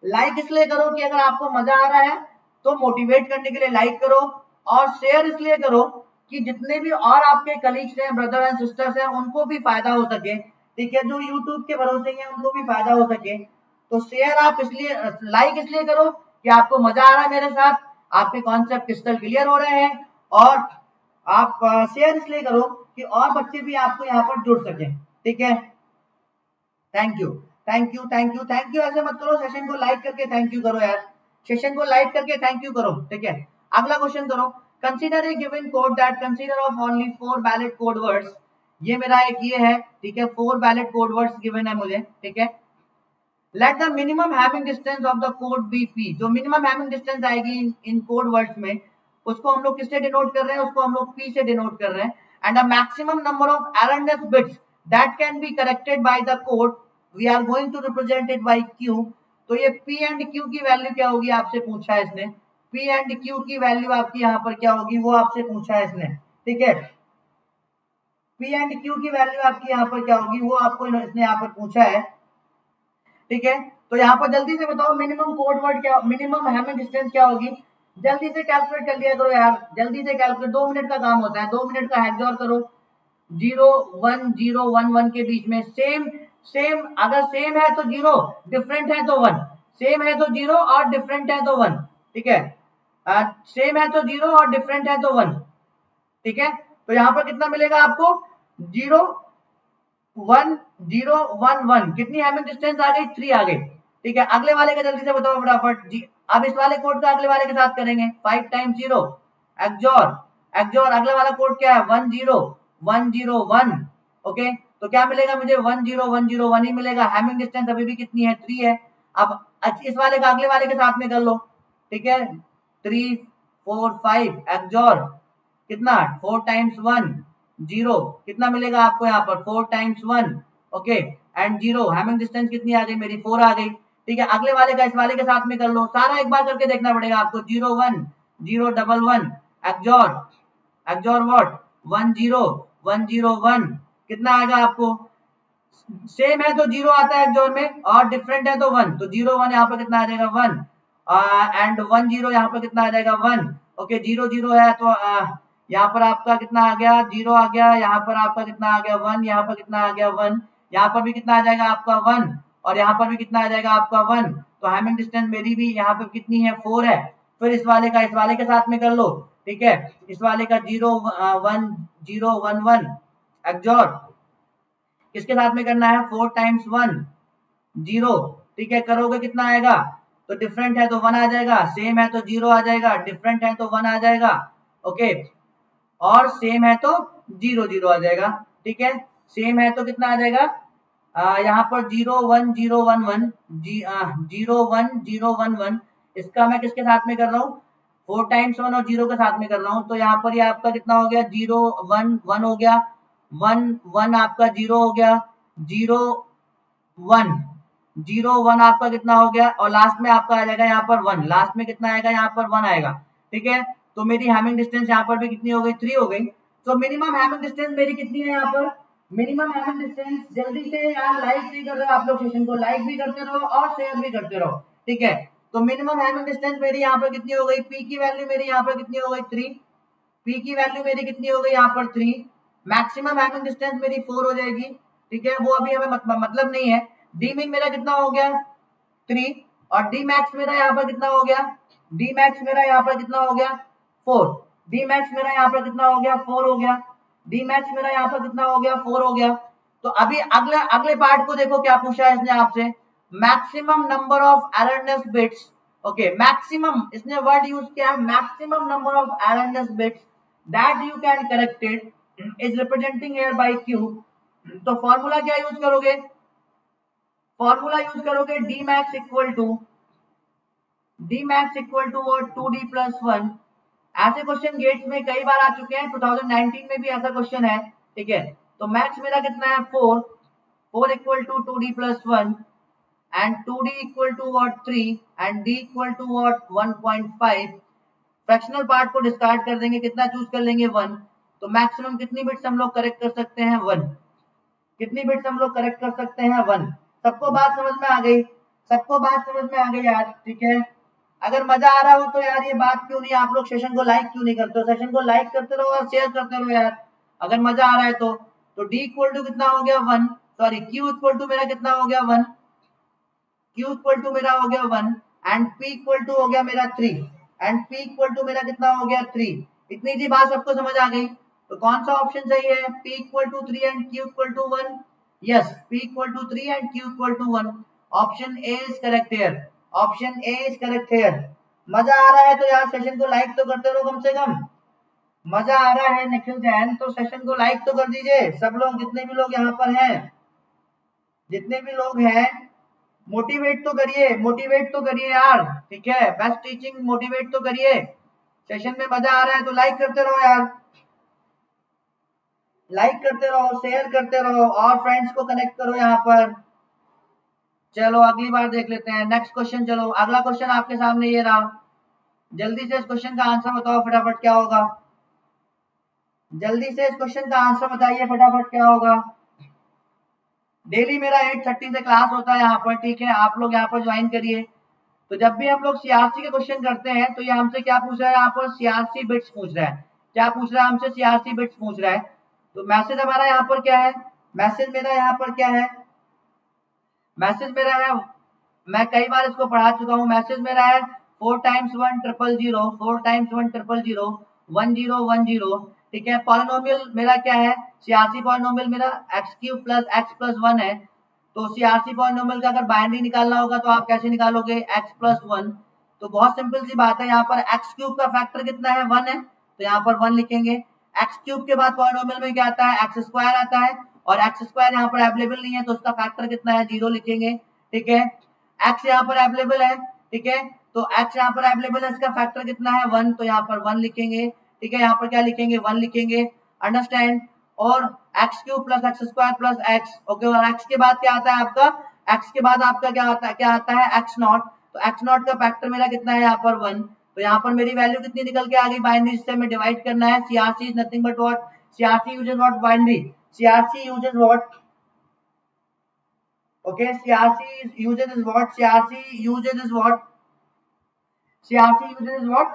लाइक इसलिए करो कि अगर आपको मजा आ रहा है तो मोटिवेट करने के लिए लाइक करो, और शेयर इसलिए करो कि जितने भी और आपके कलीग्स हैं, ब्रदर एंड सिस्टर्स हैं, उनको भी फायदा हो सके, ठीक है, जो यूट्यूब के भरोसे हैं उनको भी फायदा हो सके। तो शेयर आप इसलिए, लाइक इसलिए करो कि आपको मजा आ रहा है मेरे साथ, आपके कॉन्सेप्ट क्रिस्टल क्लियर हो रहे हैं, और आप शेयर इसलिए करो कि और बच्चे भी आपको यहाँ पर जुड़ सके, ठीक है। Thank you thank you thank you thank you, ऐसे मत करो, सेशन को लाइक करके थैंक यू करो यार, सेशन को लाइक करके थैंक यू करो, ठीक है। अगला क्वेश्चन करो, consider a given code that consider of only 4 valid code words ये मेरा एक ये है, ठीक है, 4 वैलिड कोड वर्ड्स गिवन है मुझे, ठीक है। Let the minimum having distance of the code B P, जो मिनिमम हैविंग डिस्टेंस आएगी इन कोड वर्ड्स में, उसको हम लोग किससे डिनोट कर रहे हैं, उसको हम लोग पी से डिनोट कर रहे हैं। And the maximum number of erroneous bits that can be corrected by the code we are going to represent it by Q. तो ये पी एंड क्यू की वैल्यू क्या होगी आपसे पूछा है इसने, पी एंड क्यू की वैल्यू आपकी यहाँ पर क्या होगी वो आपसे पूछा है इसने, ठीक है। पी एंड क्यू की वैल्यू आपकी यहाँ पर क्या होगी वो आपको इसने यहाँ पर पूछा है, ठीक है। तो यहाँ पर जल्दी से बताओ मिनिमम कोड वर्ड क्या, मिनिमम हैमिंग डिस्टेंस क्या होगी, जल्दी से कैलकुलेट कर लिया करो यार, जल्दी से कैलकुलेट, 2 मिनट का काम होता है, 2 मिनट का हेक्सॉर करो। 0 1 0 1 1 के बीच में सेम सेम, अगर सेम है तो 0, डिफरेंट है तो 1, सेम है तो 0 और डिफरेंट है तो 1, ठीक है। सेम है तो 0 और डिफरेंट है तो 1, ठीक है। तो यहाँ पर कितना मिलेगा आपको, 0 1 0 1 1, कितनी हैमिंग डिस्टेंस आ गई, 3 आ गई, ठीक है। अगले वाले का जल्दी से बताओ फटाफट जी। अब इस वाले कोड का अगले वाले के साथ करेंगे, 5 टाइम्स 0 एक्सॉर एक्सॉर, अगले वाला कोड क्या है, 1 0 1 0 1, ओके। तो क्या मिलेगा मुझे, 1 0 1 0 1 ही मिलेगा। हैमिंग डिस्टेंस अभी भी कितनी है, 3 है। अब इस वाले का अगले वाले के साथ में कर लो, ठीक है। 3 4 5 एक्सॉर कितना, 4 टाइम्स 1 0, कितना मिलेगा आपको यहाँ पर, 4 times 1, okay, and 0। Hamming distance कितनी आ गई मेरी, 4 आ गई, ठीक है। अगले वाले का इस वाले के साथ में कर लो, सारा एक बार करके देखना पड़ेगा आपको। 0 1 0 1 1 एक्सॉर एक्सॉर व्हाट, 1 0 1 0 1, कितना आएगा आपको, सेम है तो 0 आता है एक्सॉर में और डिफरेंट है तो 1, तो 0 1 यहाँ पर कितना आ जाएगा, 1, एंड 1 0 यहाँ पर कितना आ जाएगा, 1, ओके। 0 0 है तो यहाँ पर आपका कितना आ गया, 0 आ गया, यहाँ पर आपका कितना आ गया, 1, यहाँ पर कितना आ गया, 1, यहाँ पर भी कितना आ जाएगा आपका 1, और यहाँ पर भी कितना आ जाएगा आपका 1। तो हैमिंग डिस्टेंस मेरी भी यहाँ पर कितनी है, 4 है। फिर इस वाले का इस वाले के साथ में कर लो, ठीक है। इस वाले का 0 1 0 1 1 एक्सॉर किसके साथ में करना है, 4 टाइम्स 1 0, ठीक है। करोगे कितना आएगा, तो डिफरेंट है तो 1 आ जाएगा, सेम है तो 0 आ जाएगा, डिफरेंट है तो 1 आ जाएगा, ओके, और सेम है तो 0 0 आ जाएगा, ठीक है। सेम है तो कितना आ जाएगा, यहाँ पर 0 1 0 1 1 0 1 0 1 1, इसका मैं किसके साथ में कर रहा हूँ, 4 टाइम्स 1 और 0 के साथ में कर रहा हूँ। तो यहाँ पर ये आपका कितना हो गया, 0 1 1 हो गया, 1 1 आपका 0 हो गया, 0 1 0 1 आपका कितना हो गया, और लास्ट में आपका आ जाएगा यहाँ पर 1, लास्ट में कितना आएगा, यहाँ पर 1 आएगा, ठीक है। तो मेरी हैमिंग डिस्टेंस यहाँ पर भी कितनी हो गई, 3 हो गई। तो मिनिमम हैमिंग डिस्टेंस मेरी कितनी है यहाँ पर, मिनिमम हैमिंग डिस्टेंस, जल्दी से यार लाइक नहीं कर रहे हो आप लोग, सेशन को लाइक भी करते रहो और शेयर भी करते रहो, ठीक है। तो मिनिमम हैमिंग डिस्टेंस मेरी यहाँ पर कितनी हो गई, पी की वैल्यू मेरी यहाँ पर कितनी हो गई, 3, पी की वैल्यू मेरी कितनी हो गई यहाँ पर 3, मैक्सिमम हैमिंग डिस्टेंस मेरी 4 हो जाएगी, ठीक है। वो अभी हमें मतलब नहीं है। डी मिन मेरा कितना हो गया, 3, और डी मैक्स मेरा यहाँ पर कितना हो गया, डी मैक्स मेरा यहाँ पर कितना हो गया, 4, डी मैक्स मेरा यहाँ पर कितना हो गया, 4 हो गया, डी मैक्स मेरा यहाँ पर कितना हो गया, 4 हो गया। तो अभी अगले अगले पार्ट को देखो क्या पूछा है इसने आपसे, maximum number of erroneous bits, okay. Maximum इसने वर्ड यूज किया है, maximum number of erroneous bits that you can corrected is representing here by Q. तो फॉर्मूला क्या यूज करोगे, फॉर्मूला यूज करोगे डी मैक्स इक्वल टू और 2d plus 1। ऐसे question gets में कई बार आ चुके हैं, 2019 में भी ऐसा क्वेश्चन है, ठीक है। तो मैक्स मेरा कितना है, 4 equal to 2d plus 1 and 2d equal to what 3 and d equal to what 1.5। Fractional part को डिस्कार्ड कर देंगे, कितना चूज कर लेंगे, 1। तो मैक्सिमम कितनी बिट्स हम लोग करेक्ट कर सकते हैं, 1। कितनी बिट्स हम लोग करेक्ट कर सकते हैं, 1। सबको बात समझ में आ गई, सबको बात समझ में आ गई यार, ठीक है। अगर मजा आ रहा हो तो यार ये बात क्यों नहीं, आप लोग सेशन को लाइक क्यों नहीं करते हो, सेशन को लाइक करते रहो और शेयर करते रहो यार, अगर मजा आ रहा है तो d इक्वल टू कितना हो गया, 1, सॉरी q इक्वल टू मेरा कितना हो गया, 1, q इक्वल टू मेरा हो गया 1 एंड p इक्वल टू हो गया मेरा 3 एंड p इक्वल टू मेरा कितना हो गया, 3। इतनी सी बात सबको समझ आ गई। तो कौन सा ऑप्शन सही है, p equal to 3 and q equal to 1, yes, p equal to 3 and q equal to 1, option A is correct here, option A is correct here. मजा आ रहा है तो यार सेशन को लाइक तो करते रहो कम से कम, मजा आ रहा है निखिल जैन तो सेशन को लाइक तो कर दीजिए सब लोग, जितने भी लोग यहाँ पर हैं, जितने भी लोग हैं मोटिवेट तो करिए, मोटिवेट तो करिए यार, ठीक है, बेस्ट टीचिंग मोटिवेट तो करिए। सेशन में मजा आ रहा है तो लाइक करते रहो यार, लाइक करते रहो, शेयर करते रहो और फ्रेंड्स को कनेक्ट करो यहाँ पर। चलो अगली बार देख लेते हैं नेक्स्ट क्वेश्चन। चलो अगला क्वेश्चन आपके सामने ये रहा, जल्दी से इस क्वेश्चन का आंसर बताओ फटाफट, क्या होगा? जल्दी से इस क्वेश्चन का आंसर बताइए फटाफट, क्या होगा? डेली मेरा 8:30 से क्लास होता है यहाँ पर, ठीक है, आप लोग यहाँ पर ज्वाइन करिए। तो जब भी हम लोग सीआरसी के क्वेश्चन करते हैं तो ये हमसे क्या पूछ रहा है यहाँ पर? सीआरसी बिट्स पूछ रहा है। क्या पूछ रहा है हमसे? सीआरसी बिट्स पूछ रहा है। तो मैसेज हमारा यहाँ पर क्या है? मैसेज मेरा यहाँ पर क्या है? मैसेज मेरा है, मैं कई बार इसको पढ़ा चुका हूँ, मैसेज मेरा है 4 टाइम्स 1 ट्रिपल 0, 4 टाइम्स 1 ट्रिपल 0, 1 0 1 0, ठीक है। पॉलिनोमियल मेरा क्या है? सीआरसी पॉलिनोमियल मेरा x cube plus x plus 1 है। तो सीआरसी पॉलिनोमियल का अगर बाइनरी निकालना होगा तो आप कैसे निकालोगे? X plus 1। तो बहुत सिंपल सी बात है, यहाँ पर एक्स क्यूब का फैक्टर कितना है? 1 है, तो यहाँ पर 1 लिखेंगे। एक्स क्यूब के बाद पॉलिनोमियल में क्या आता है? एक्स स्क्वायर आता है, और एक्स स्क्वायर यहाँ पर अवेलेबल नहीं है तो उसका फैक्टर कितना है? 0 लिखेंगे, ठीक है। एक्स यहाँ पर अवेलेबल है, ठीक है, तो एक्स यहाँ पर अवेलेबल है, इसका फैक्टर कितना है? 1, तो यहाँ पर 1 लिखेंगे, ठीक है। यहाँ पर क्या लिखेंगे? 1 लिखेंगे, अंडरस्टैंड। और x cube plus x square plus x, okay. और एक्स के बाद क्या आता है आपका? एक्स के बाद आपका क्या आता है? क्या आता है? X not. तो एक्स नॉट का फैक्टर मेरा कितना है? यहाँ पर 1। तो यहाँ पर मेरी वैल्यू कितनी निकल के आ गई? बाइनरी से हमें डिवाइड करना है। CRC is nothing but what? CRC uses what? Binary. CRC uses what? okay, CRC uses is what? CRC uses is what? CRC uses is what?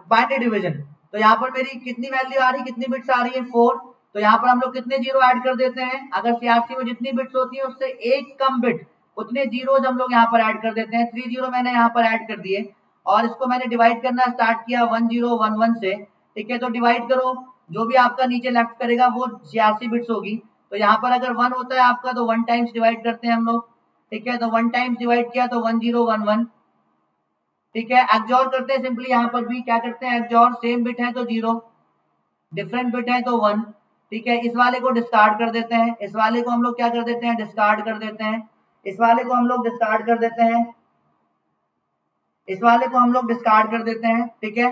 Binary division. तो यहाँ पर मेरी कितनी वैल्यू आ रही, कितनी बिट्स आ रही है? 4। तो यहाँ पर हम लोग कितने जीरो ऐड कर देते हैं? अगर सीआरसी में जितनी बिट्स होती है उससे एक कम बिट, उतने जीरोज हम लोग यहाँ पर ऐड कर देते हैं। 3 जीरो मैंने यहाँ पर ऐड कर दिए, और इसको मैंने डिवाइड करना स्टार्ट किया 1 0 1 1 से, ठीक है। तो डिवाइड करो, जो भी आपका नीचे लेफ्ट करेगा वो सीआरसी बिट्स होगी। तो यहाँ पर अगर 1 होता है आपका तो 1 टाइम्स डिवाइड करते हैं हम लोग, ठीक है। तो 1 टाइम्स डिवाइड किया तो 1 0 1 1, ठीक है। एक्सजॉर करते हैं सिंपली, यहाँ पर भी क्या करते हैं? एक्सजॉर, सेम बिट है तो 0, डिफरेंट बिट है तो 1, ठीक है। इस वाले को डिस्कार्ड कर देते हैं, इस वाले को हम लोग क्या कर देते हैं? डिस्कार्ड कर देते हैं, इस वाले को हम लोग डिस्कार्ड कर देते हैं, इस वाले को हम लोग डिस्कार्ड कर देते हैं, ठीक है।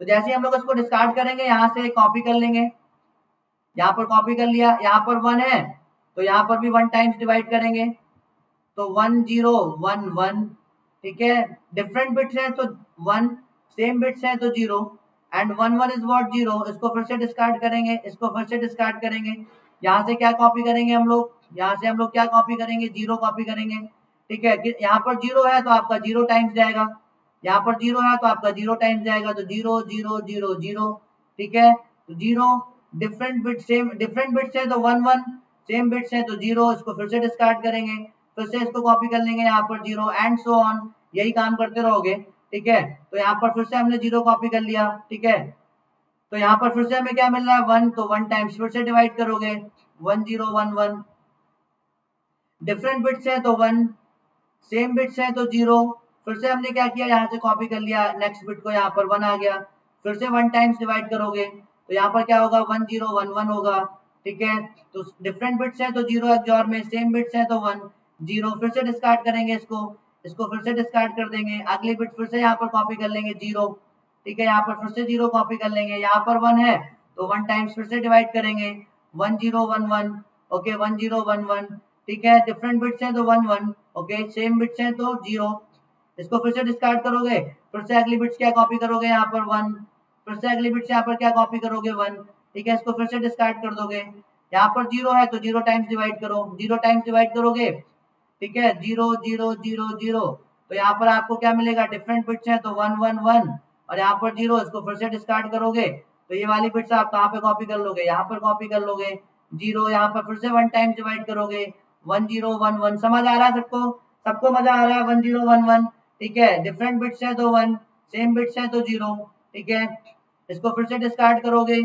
तो जैसे ही हम लोग इसको डिस्कार्ड करेंगे यहाँ से कॉपी कर लेंगे, यहाँ पर कॉपी कर लिया, यहाँ पर 1 है तो यहाँ पर भी 1 टाइम्स डिवाइड करेंगे, तो 1 0 1 1, ठीक है। डिफरेंट बिट्स हैं तो 1, सेम बिट्स हैं तो 0, एंड 1 1 इज व्हाट? 0। इसको फिर से डिस्कार्ड करेंगे, इसको फिर से डिस्कार्ड करेंगे, यहाँ से क्या कॉपी करेंगे हम लोग? यहाँ से हम लोग क्या कॉपी करेंगे? 0 कॉपी करेंगे, ठीक है। यहाँ पर 0 है तो आपका 0 टाइम्स जाएगा, यहाँ पर 0 है तो आपका 0 टाइम्स जाएगा, तो 0 0 0 0, ठीक है। तो 0, different bit same, different bits है तो 1 1, सेम बिट्स है तो 0, इसको फिर से डिस्कार्ड करेंगे, फिर से इसको कॉपी कर लेंगे यहाँ पर 0, एंड सो ऑन, यही काम करते रहोगे, ठीक है। तो यहाँ पर फिर से हमने 0 कॉपी कर लिया, ठीक है। तो यहाँ पर फिर से हमें क्या मिल रहा है? 1, तो 1 टाइम्स फिर से डिवाइड करोगे, 1 0 1 1, डिफरेंट बिट्स है तो 1, सेम बिट्स है तो 0, फिर से हमने क्या किया? यहाँ से कॉपी कर लिया, नेक्स्ट बिट को यहाँ पर 1 आ गया, फिर से 1 टाइम्स डिवाइड करोगे तो यहाँ पर क्या होगा? 1 0 1 1 होगा, ठीक है। तो डिफरेंट बिट्स है तो 0 एक्सऑर में, सेम बिट्स है तो 1 0, फिर से डिस्कार्ड करेंगे इसको, इसको फिर से डिस्कार्ड कर देंगे, अगली बिट फिर से यहाँ पर कॉपी कर लेंगे 0, ठीक है। यहाँ पर फिर से 0 कॉपी कर लेंगे, यहाँ पर 1 है तो 1 टाइम्स फिर से डिवाइड करेंगे, 1 0 1 1, ओके, 1 0 1 1, ठीक है। डिफरेंट बिट्स हैं तो 1 1, ओके, सेम बिट्स हैं तो 0, इसको फिर से डिस्कार्ड करोगे, फिर से अगली बिट्स क्या कॉपी करोगे? यहाँ पर 1, फिर से अगली बिट्स यहाँ पर क्या कॉपी करोगे? 1, ठीक है। इसको फिर से डिस्कार्ड कर दोगे, यहाँ पर 0 है तो 0 टाइम्स डिवाइड करो, 0 टाइम्स डिवाइड करोगे, ठीक है, 0 0 0 0, तो यहाँ पर आपको क्या मिलेगा? डिफरेंट बिट्स है तो 1 1 1, और यहाँ पर 0, इसको फिर से डिस्कार्ड करोगे तो ये वाली बिट्स आप कहाँ पे कॉपी कर लोगे? यहाँ पर कॉपी कर लोगे, 0, यहाँ पर फिर से 1 टाइम्स डिवाइड करोगे, 1 0 1 1, समझ आ रहा है सबको? सबको मजा आ रहा है? 1 0 1 1, ठीक है। डिफरेंट बिट्स है तो 1, सेम बिट्स है तो 0, ठीक है। इसको फिर से डिस्कार्ड करोगे,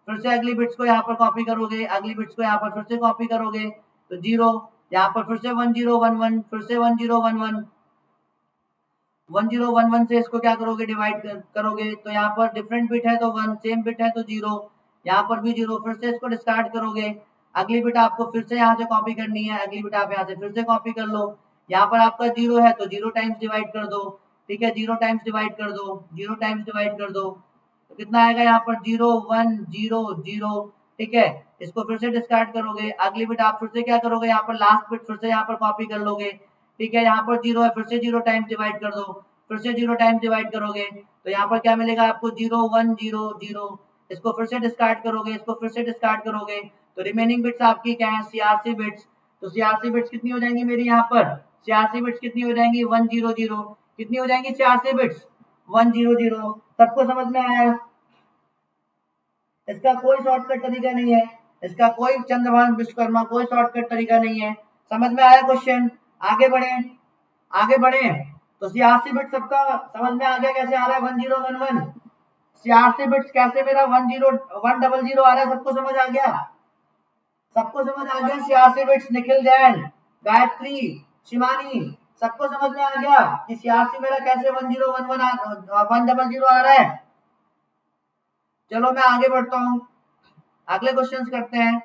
फिर से अगली बिट्स को यहाँ पर कॉपी करोगे, अगली बिट्स को यहाँ पर फिर से कॉपी करोगे तो 0, यहाँ पर फिर से 1 0 1 1, फिर से 1 0 1 1, 1011 से इसको क्या करोगे, डिवाइड करोगे, तो यहाँ पर डिफरेंट बिट है तो 1, सेम बिट है तो 0, यहाँ पर भी 0, फिर से इसको डिस्कार्ड करोगे, अगली बिट आपको फिर से यहाँ से कॉपी करनी है, अगली बिट आप यहाँ से फिर से कॉपी कर लो, यहाँ पर आपका 0 है तो 0 टाइम्स डिवाइड कर दो, ठीक है, 0 टाइम्स डिवाइड कर दो, 0 टाइम्स डिवाइड कर दो, तो कितना आएगा यहाँ पर 0 1 0 0, ठीक है, इसको फिर से डिस्कार्ड करोगे, अगली बिट आप फिर से क्या करोगे, यहाँ पर लास्ट बिट फिर से यहाँ पर कॉपी कर लोगे, ठीक है, यहाँ पर 0 है, फिर से 0 टाइम्स डिवाइड कर दो, फिर से 0 टाइम्स डिवाइड करोगे, तो यहाँ पर क्या मिलेगा आपको 0 1 0 0, इसको फिर से डिस्कार्ड करोगे, इसको फिर से डिस्कार्ड करोगे, तो रिमेनिंग बिट्स आपकी क्या है, सीआरसी बिट्स, तो सीआरसी बिट्स कितनी हो जाएंगी मेरी यहाँ पर, सीआरसी बिट्स कितनी हो जाएंगी 100, कितनी हो जाएंगी सीआरसी बिट्स 100, सबको समझ में आया, इसका कोई शॉर्टकट तरीका नहीं है, इसका कोई चंद्रभान विश्वकर्मा कोई शॉर्टकट तरीका नहीं है, समझ में आया क्वेश्चन, आगे बढ़े, आगे बढ़े, तो सीआरसी बिट सबका समझ में आ गया कैसे आ रहा है 1011, सीआरसी बिट्स कैसे मेरा 100 आ रहा है, सबको समझ आ गया, सबको समझ आ गया, सीआरसी बिट्स निखिल जैन, गायत्री, शिवानी, सबको समझ में आ गया कि सीआरसी मेरा कैसे 100 आ रहा है। चलो मैं आगे बढ़ता हूं, अगले क्वेश्चंस करते हैं,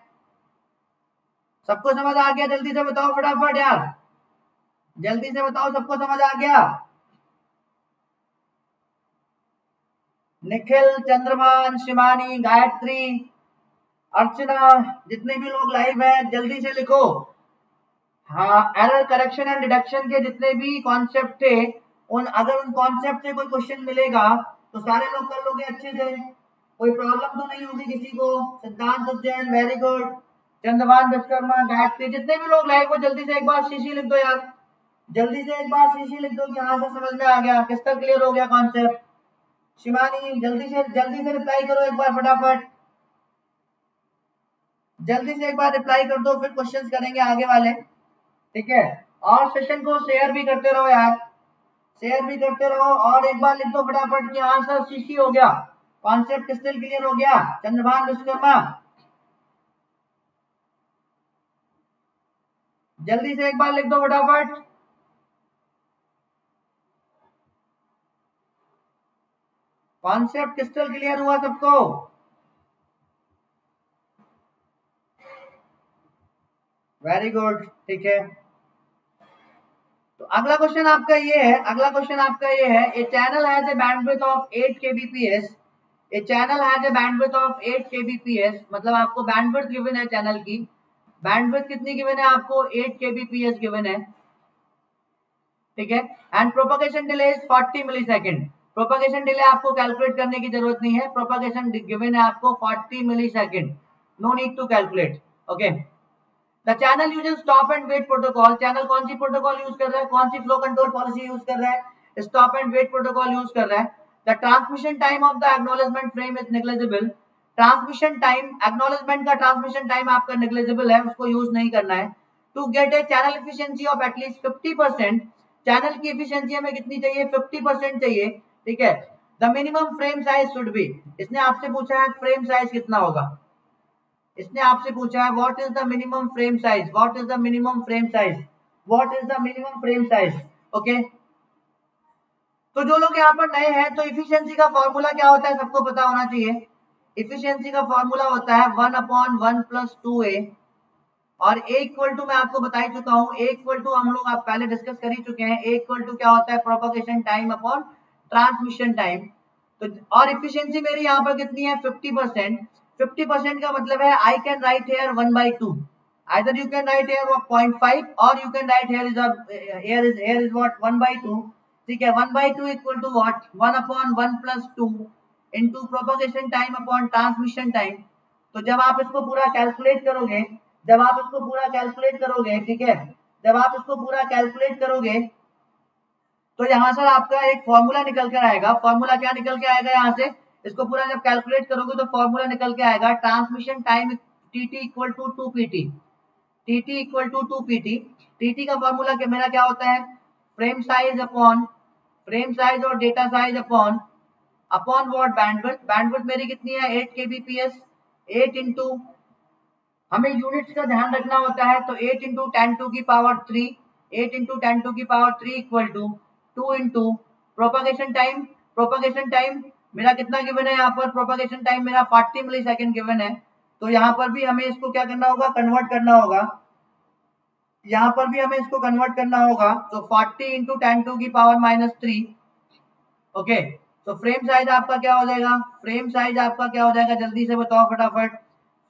सबको समझ आ गया, जल्दी से बताओ फटाफट यार, जल्दी से बताओ सबको समझ आ गया, निखिल, चंद्रमान, शिवानी, गायत्री, अर्चना, जितने भी लोग लाइव हैं जल्दी से लिखो। हाँ, एरर करेक्शन एंड डिडक्शन के जितने भी कॉन्सेप्ट थे, अगर उन कॉन्सेप्ट से कोई क्वेश्चन मिलेगा तो सारे लोग कर लोगे अच्छे से, कोई प्रॉब्लम तो नहीं होगी किसी को, सिद्धांत उज्जैन वेरी गुड, चंद्रभान विश्वकर्मा, गायत्री, जितने भी लोग लाइव हो जल्दी से एक बार शीशी लिख दो यार, जल्दी से एक बार शीशी लिख दो कि हाँ से समझ में आ गया, किसका क्लियर हो गया कॉन्सेप्ट, शिवानी जल्दी से रिप्लाई करो एक बार फटाफट, जल्दी से एक बार रिप्लाई कर दो, फिर क्वेश्चंस करेंगे आगे वाले, ठीक है, और सेशन को शेयर भी करते रहो यार, शेयर भी करते रहो, और एक बार लिख दो फटाफट कि हाँ सर सीसी हो गया, कॉन्सेप्ट क्रिस्टल क्लियर हो गया, चंद्रभान विश्वकर्मा, जल्दी से एक बार लिख दो फटाफट, कॉन्सेप्ट क्रिस्टल क्लियर हुआ सबको, वेरी गुड, ठीक है, तो अगला क्वेश्चन आपका ये है, अगला क्वेश्चन आपका ये है, a channel has a bandwidth of 8 kbps, a channel has a bandwidth of 8 kbps, मतलब आपको बैंडविड्थ गिवन है चैनल की, बैंडविड्थ कितनी गिवन है आपको 8 kbps गिवन है, ठीक है, and propagation delay is 40 millisecond, propagation delay आपको कैलकुलेट करने की जरूरत नहीं है, प्रोपगेशन गिवन है आपको 40 millisecond, no need to calculate, okay, the channel uses stop and wait protocol, channel कौन सी प्रोटोकॉल यूज कर रहा है, कौन सी फ्लो कंट्रोल पॉलिसी यूज कर रहा है, stop and wait protocol use कर रहा है, the transmission time of the acknowledgement frame is negligible, transmission time, acknowledgement का ट्रांसमिशन टाइम आपका नेग्लिजिबल है, उसको यूज नहीं करना है, to get a channel efficiency of at least 50%, channel की एफिशिएंसी हमें कितनी चाहिए 50% चाहिए, ठीक है, the minimum frame size should be, इसने आपसे पूछा है फ्रेम साइज कितना होगा, इसने आपसे पूछा है what is the minimum frame size, what is the minimum frame size, what is the minimum frame size, okay, तो जो लोग यहाँ पर नए हैं तो इफिशियंसी का फॉर्मूला क्या होता है सबको पता होना चाहिए, इफिशियंसी का फॉर्मूला होता है 1/1 + 2a, और ए इक्वल टू मैं आपको बता ही चुका हूँ, ए इक्वल टू हम लोग आप पहले डिस्कस कर ही चुके हैं, ए इक्वल टू क्या होता है propagation time upon transmission time, तो और इफिशियंसी मेरी यहाँ पर कितनी है 50%, 50% का मतलब है I can write here 1/2, either you can write here 0.5 or you can write here is what 1/2, ठीक है, 1/2 equal to what 1/1 + 2 into propagation time upon transmission time, तो जब आप इसको पूरा कैलकुलेट करोगे, जब आप इसको पूरा कैलकुलेट करोगे, ठीक है, जब आप इसको पूरा कैलकुलेट करोगे तो यहाँ से आपका एक फॉर्मूला निकल कर आएगा, फॉर्मूला क्या निकल के आएगा यहाँ से, इसको पूरा जब कैलकुलेट करोगे तो फॉर्मूला निकल के आएगा transmission time TT equal to 2pt, TT equal to 2pt, TT का फॉर्मूला मेरा क्या होता है frame size upon frame size और data size upon upon what bandwidth, bandwidth मेरी कितनी है 8 kbps, 8 इंटू हमें यूनिट्स का ध्यान रखना होता है, तो 8 × 10⁻³ 3, 8 × 10⁻³ इक्वल टू 2 × प्रोपगेशन टाइम मेरा कितना गिवन है यहाँ पर, प्रोपगेशन टाइम मेरा 40 मिली सेकेंड गिवन है। तो यहाँ पर भी हमें इसको क्या करना होगा, कन्वर्ट करना होगा। यहाँ पर भी हमें इसको कन्वर्ट करना होगा। तो 40 इंटू 10⁻³ ओके। तो फ्रेम साइज आपका क्या हो जाएगा, फ्रेम साइज आपका क्या हो जाएगा, जल्दी से बताओ फटाफट।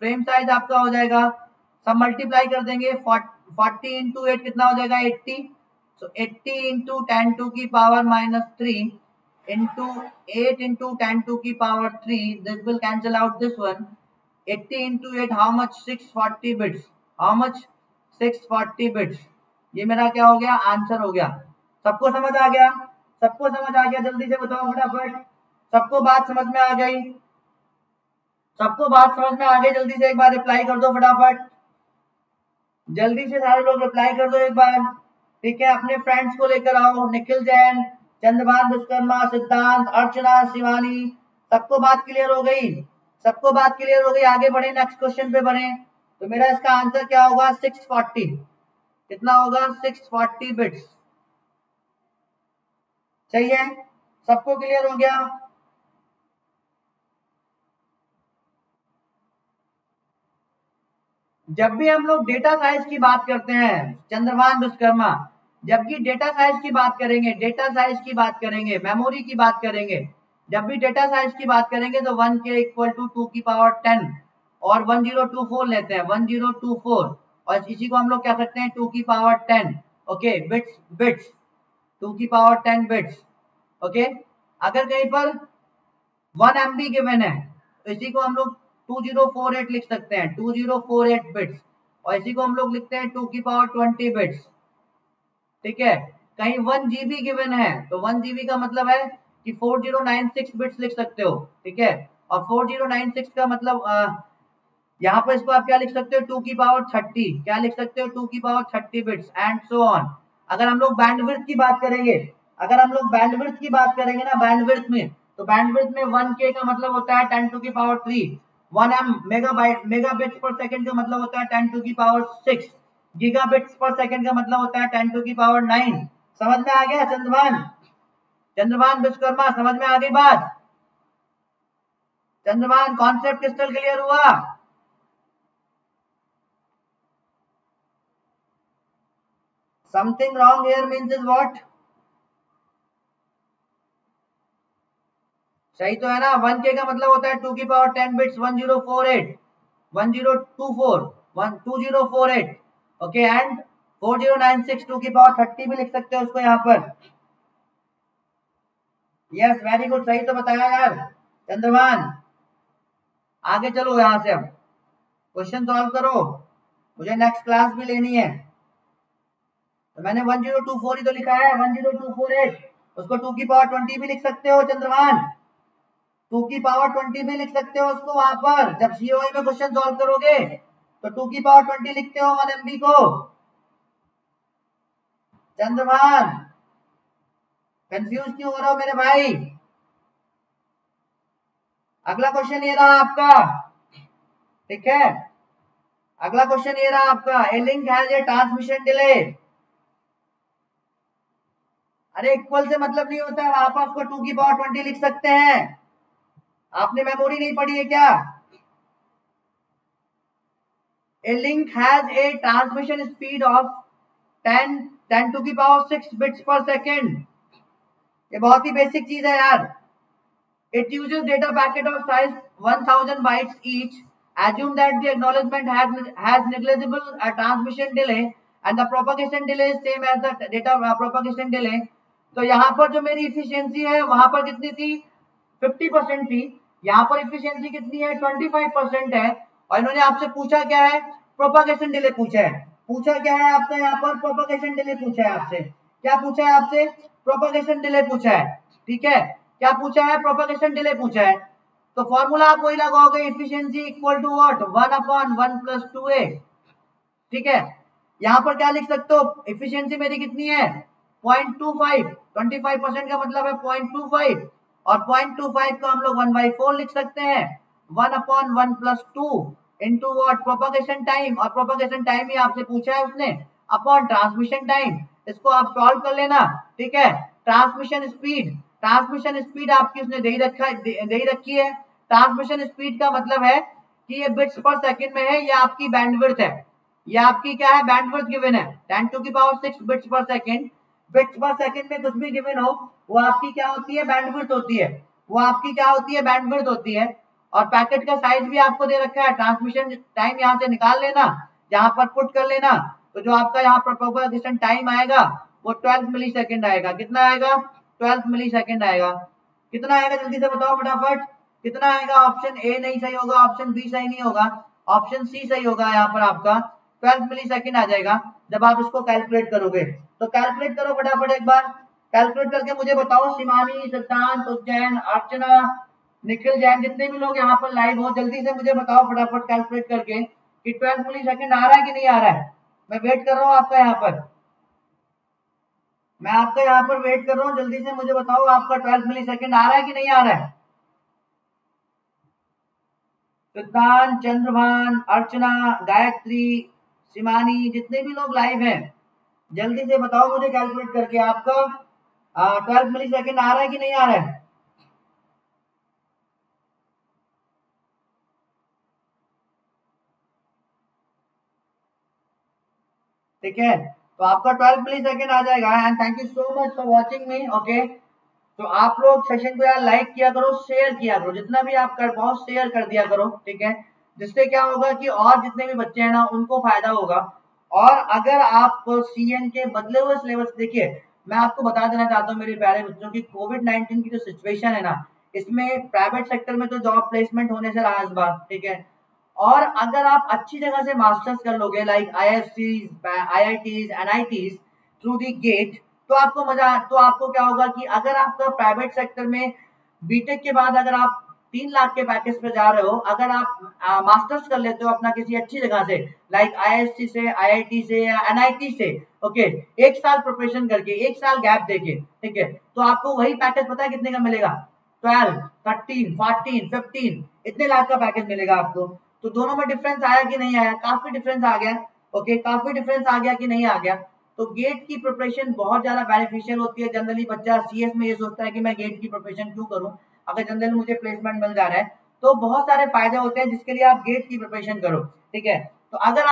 फ्रेम साइज आपका हो जाएगा, सब मल्टीप्लाई कर देंगे, 40 इंटू 8 कितना हो जाएगा, 80। So 80 into 10⁻³ into 8 into 10⁻³ this will cancel out this one. 80 into 8 how much, 640 bits, how much, 640 bits। ये मेरा क्या हो गया, आंसर हो गया। सबको समझ आ गया, सबको समझ आ गया, जल्दी से बताओ फटाफट। सबको बात समझ में आ गई, सबको बात समझ में आ गई, जल्दी से एक बार रिप्लाई कर दो फटाफट, जल्दी से सारे लोग रिप्लाई कर दो एक बार, ठीक है। अपने फ्रेंड्स को लेकर आओ, निखिल जैन, चंद्रभान विश्वकर्मा, सिद्धांत, अर्चना, शिवानी, सबको बात क्लियर हो गई, सबको बात क्लियर हो गई। आगे बढ़े, नेक्स्ट क्वेश्चन पे बढ़े। तो मेरा इसका आंसर क्या होगा, 640, कितना होगा, 640 बिट्स। सही है, सबको क्लियर हो गया। जब भी हम लोग डेटा साइज की बात करते हैं, चंद्रभान विश्वकर्मा, जबकि डेटा साइज की बात करेंगे, डेटा साइज की बात करेंगे, मेमोरी की बात करेंगे, जब भी डेटा साइज की बात करेंगे तो 1k इक्वल टू 2⁻10 और 1024 लेते हैं, 1024, और इसी को हम लोग कह सकते हैं 2⁻10 okay, bits, bits 2⁻10 bits okay. अगर कहीं पर 1 MB गिवन है तो इसी को हम लोग 2048 लिख सकते हैं, 2048 बिट्स, और इसी को हम लोग लिखते हैं 2⁻20 बिट्स, ठीक है। कहीं 1 GB गिवन है तो 1 GB का मतलब है कि 4096 बिट्स लिख सकते हो, ठीक है। और 4096 का मतलब यहाँ पर इसको आप क्या लिख सकते हो, 2⁻30, क्या लिख सकते हो, 2⁻30 बिट्स एंड सो ऑन। अगर हम लोग बैंडविड्थ की बात करेंगे, अगर हम लोग बैंडविड्थ की बात करेंगे ना, बैंडविड्थ में, तो बैंडविड्थ में 1K का मतलब होता है 10⁻3, 1M मेगाबिट्स पर सेकंड का मतलब होता है 10⁻6, गीगाबिट्स पर सेकंड का मतलब होता है 10⁻9। समझ में आ गया चंद्रभान, चंद्रभान विश्वकर्मा, समझ में आ गई बात, चंद्रभान कॉन्सेप्ट क्रिस्टल क्लियर हुआ। Something wrong here means is what, सही तो है ना। 1K का मतलब होता है 2⁻10 बिट्स, 1048, 1024, 2048 ओके, एंड 4096 2⁻30 भी लिख सकते हो उसको यहाँ पर। यस वेरी गुड, सही तो बताया यार चंद्रभान। आगे चलो यहाँ से, अब क्वेश्चन सॉल्व करो, मुझे नेक्स्ट क्लास भी लेनी है। तो मैंने 1024 ही तो लिखा है, 10248, उसको 2⁻20 भी लिख सकते हो चंद्रभान, 2⁻20 भी लिख सकते हो उसको वहां पर। जब सीओई में क्वेश्चन सॉल्व करोगे तो 2⁻20 लिखते हो 1 MB को। चंद्रभान कंफ्यूज क्यों हो रहे हो मेरे भाई। अगला क्वेश्चन ये रहा आपका, ठीक है, अगला क्वेश्चन ये रहा आपका, a link has a transmission delay. अरे इक्वल से मतलब नहीं होता है, वहां पर उसको 2⁻20 लिख सकते हैं। आपने मेमोरी नहीं पढ़ी है क्या। A link has a transmission speed of 10⁻6 bits per second। ये बहुत ही बेसिक चीज है यार। It uses data packet of size 1000 bytes each। Assume that the acknowledgement has negligible transmission delay and the propagation delay is same as the data propagation delay। तो यहाँ पर जो मेरी इफिशियंसी है वहां पर कितनी थी, 50% थी। यहाँ पर इफिशियंसी कितनी है, 25% है। और इन्होंने आपसे पूछा क्या है, प्रोपागेशन डिले पूछा है। पूछा क्या है आपसे यहाँ पर, प्रोपागेशन डिले पूछा है आपसे। क्या पूछा है आपसे, प्रोपागेशन डिले पूछा है, ठीक है। क्या पूछा है, प्रोपागेशन डिले पूछा है। तो फॉर्मूला आप वही लगाओगे, efficiency equal to what, 1/1 + 2a, ठीक है। यहाँ पर क्या लिख सकते हो, इफिशियंसी मेरी कितनी है, 0.25, 25% का मतलब है 0.25, और 0.25 को हम लोग 1/4 लिख सकते हैं, 1/1 + 2 इंटू व्हाट, प्रोपगेशन टाइम, और प्रोपगेशन टाइम ही आपसे पूछा है उसने, अपॉन ट्रांसमिशन टाइम। इसको आप सॉल्व कर लेना, ठीक है। ट्रांसमिशन स्पीड आपकी उसने दे ही रखी है। ट्रांसमिशन स्पीड का मतलब है कि ये बिट्स पर सेकंड में है, ये आपकी बैंडविड्थ है, ये आपकी क्या है, बैंडविड्थ गिवन है 10 टू द पावर 6 बिट्स पर सेकंड। बिट्स पर सेकंड में कुछ भी गिवन हो वो आपकी क्या होती है, बैंडविड्थ होती है, वो आपकी क्या होती है, बैंडविड्थ होती है। और पैकेट का साइज भी आपको दे रखा है। ट्रांसमिशन टाइम यहाँ से निकाल लेना, यहाँ पर पुट कर लेना, तो जो आपका यहाँ पर प्रोपगेशन टाइम आएगा वो 12 मिली सेकेंड आएगा। कितना आएगा, 12 मिली सेकेंड आएगा। कितना आएगा जल्दी से बताओ फटाफट, कितना आएगा। ऑप्शन ए नहीं सही होगा, ऑप्शन बी सही नहीं होगा, ऑप्शन सी सही होगा। यहाँ पर आपका 12 मिली सेकेंड आ जाएगा जब आप इसको कैलकुलेट करोगे। तो कैलकुलेट करो फटाफट एक बार, कैलकुलेट करके मुझे बताओ। शिमानी, सिद्धांत, उज्जैन, अर्चना, निखिल जैन, जितने भी लोग यहाँ पर लाइव हो जल्दी से मुझे बताओ फटाफट कैलकुलेट करके कि 12 मिली सेकेंड आ रहा है कि नहीं आ रहा है। मैं वेट कर रहा हूँ आपका यहाँ पर, मैं आपका यहाँ पर वेट कर रहा हूँ, जल्दी से मुझे बताओ आपका 12 मिली सेकेंड आ रहा है कि नहीं आ रहा है। सिद्धांत, चंद्रभान, अर्चना, गायत्री, शिमानी, जितने भी लोग लाइव हैं जल्दी से बताओ मुझे कैलकुलेट करके आपका 12 मिली सेकेंड आ रहा है कि नहीं आ रहा है। ठीक है, तो आपका 12 मिली सेकेंड आ जाएगा। And thank you so much for watching me. Okay, तो आप लोग सेशन को यार लाइक किया करो, शेयर किया करो, जितना भी आप कर पाओ शेयर कर दिया करो। ठीक है, जिससे क्या होगा कि और जितने भी बच्चे हैं ना उनको फायदा होगा। और अगर आप सीएन के बदले हुए सिलेबस, देखिए मैं आपको बता देना चाहता हूँ मेरे प्यारे बच्चों की, कोविड-19 की जो सिचुएशन है ना, इसमें प्राइवेट सेक्टर में तो जॉब प्लेसमेंट होने से रहा इस बार। ठीक है, और अगर आप अच्छी जगह से मास्टर्स कर लोगे like IFCs, IITs, NITs through the GATE, तो आपको मजा, तो आपको क्या होगा कि अगर आपका प्राइवेट सेक्टर में बीटेक के बाद अगर आप 3 लाख के पैकेज पे जा रहे हो, अगर आप मास्टर्स कर लेते हो अपना किसी अच्छी जगह से लाइक आईएससी से, आईआईटी से या एनआईटी से, ओके, 1 साल प्रिपरेशन करके, 1 साल गैप देके, ठीक है, तो आपको वही पैकेज पता है कितने का मिलेगा, 12, 13, 14, 15, इतने लाख का पैकेज मिलेगा आपको। तो दोनों में डिफरेंस आया कि नहीं आया, काफी डिफरेंस आ गया। ओके, काफी डिफरेंस आ गया कि नहीं आ गया। तो गेट की प्रिपरेशन बहुत ज्यादा बेनिफिशियल होती है। जनरली बच्चा सीएस में ये सोचता है कि मैं गेट की प्रिपरेशन क्यों करूं, अगर जनरली मुझे प्लेसमेंट मिल जा रहा है। तो बहुत सारे फायदे होते हैं जिसके लिए आप गेट की प्रिपरेशन करो। ठीक है, तो अगर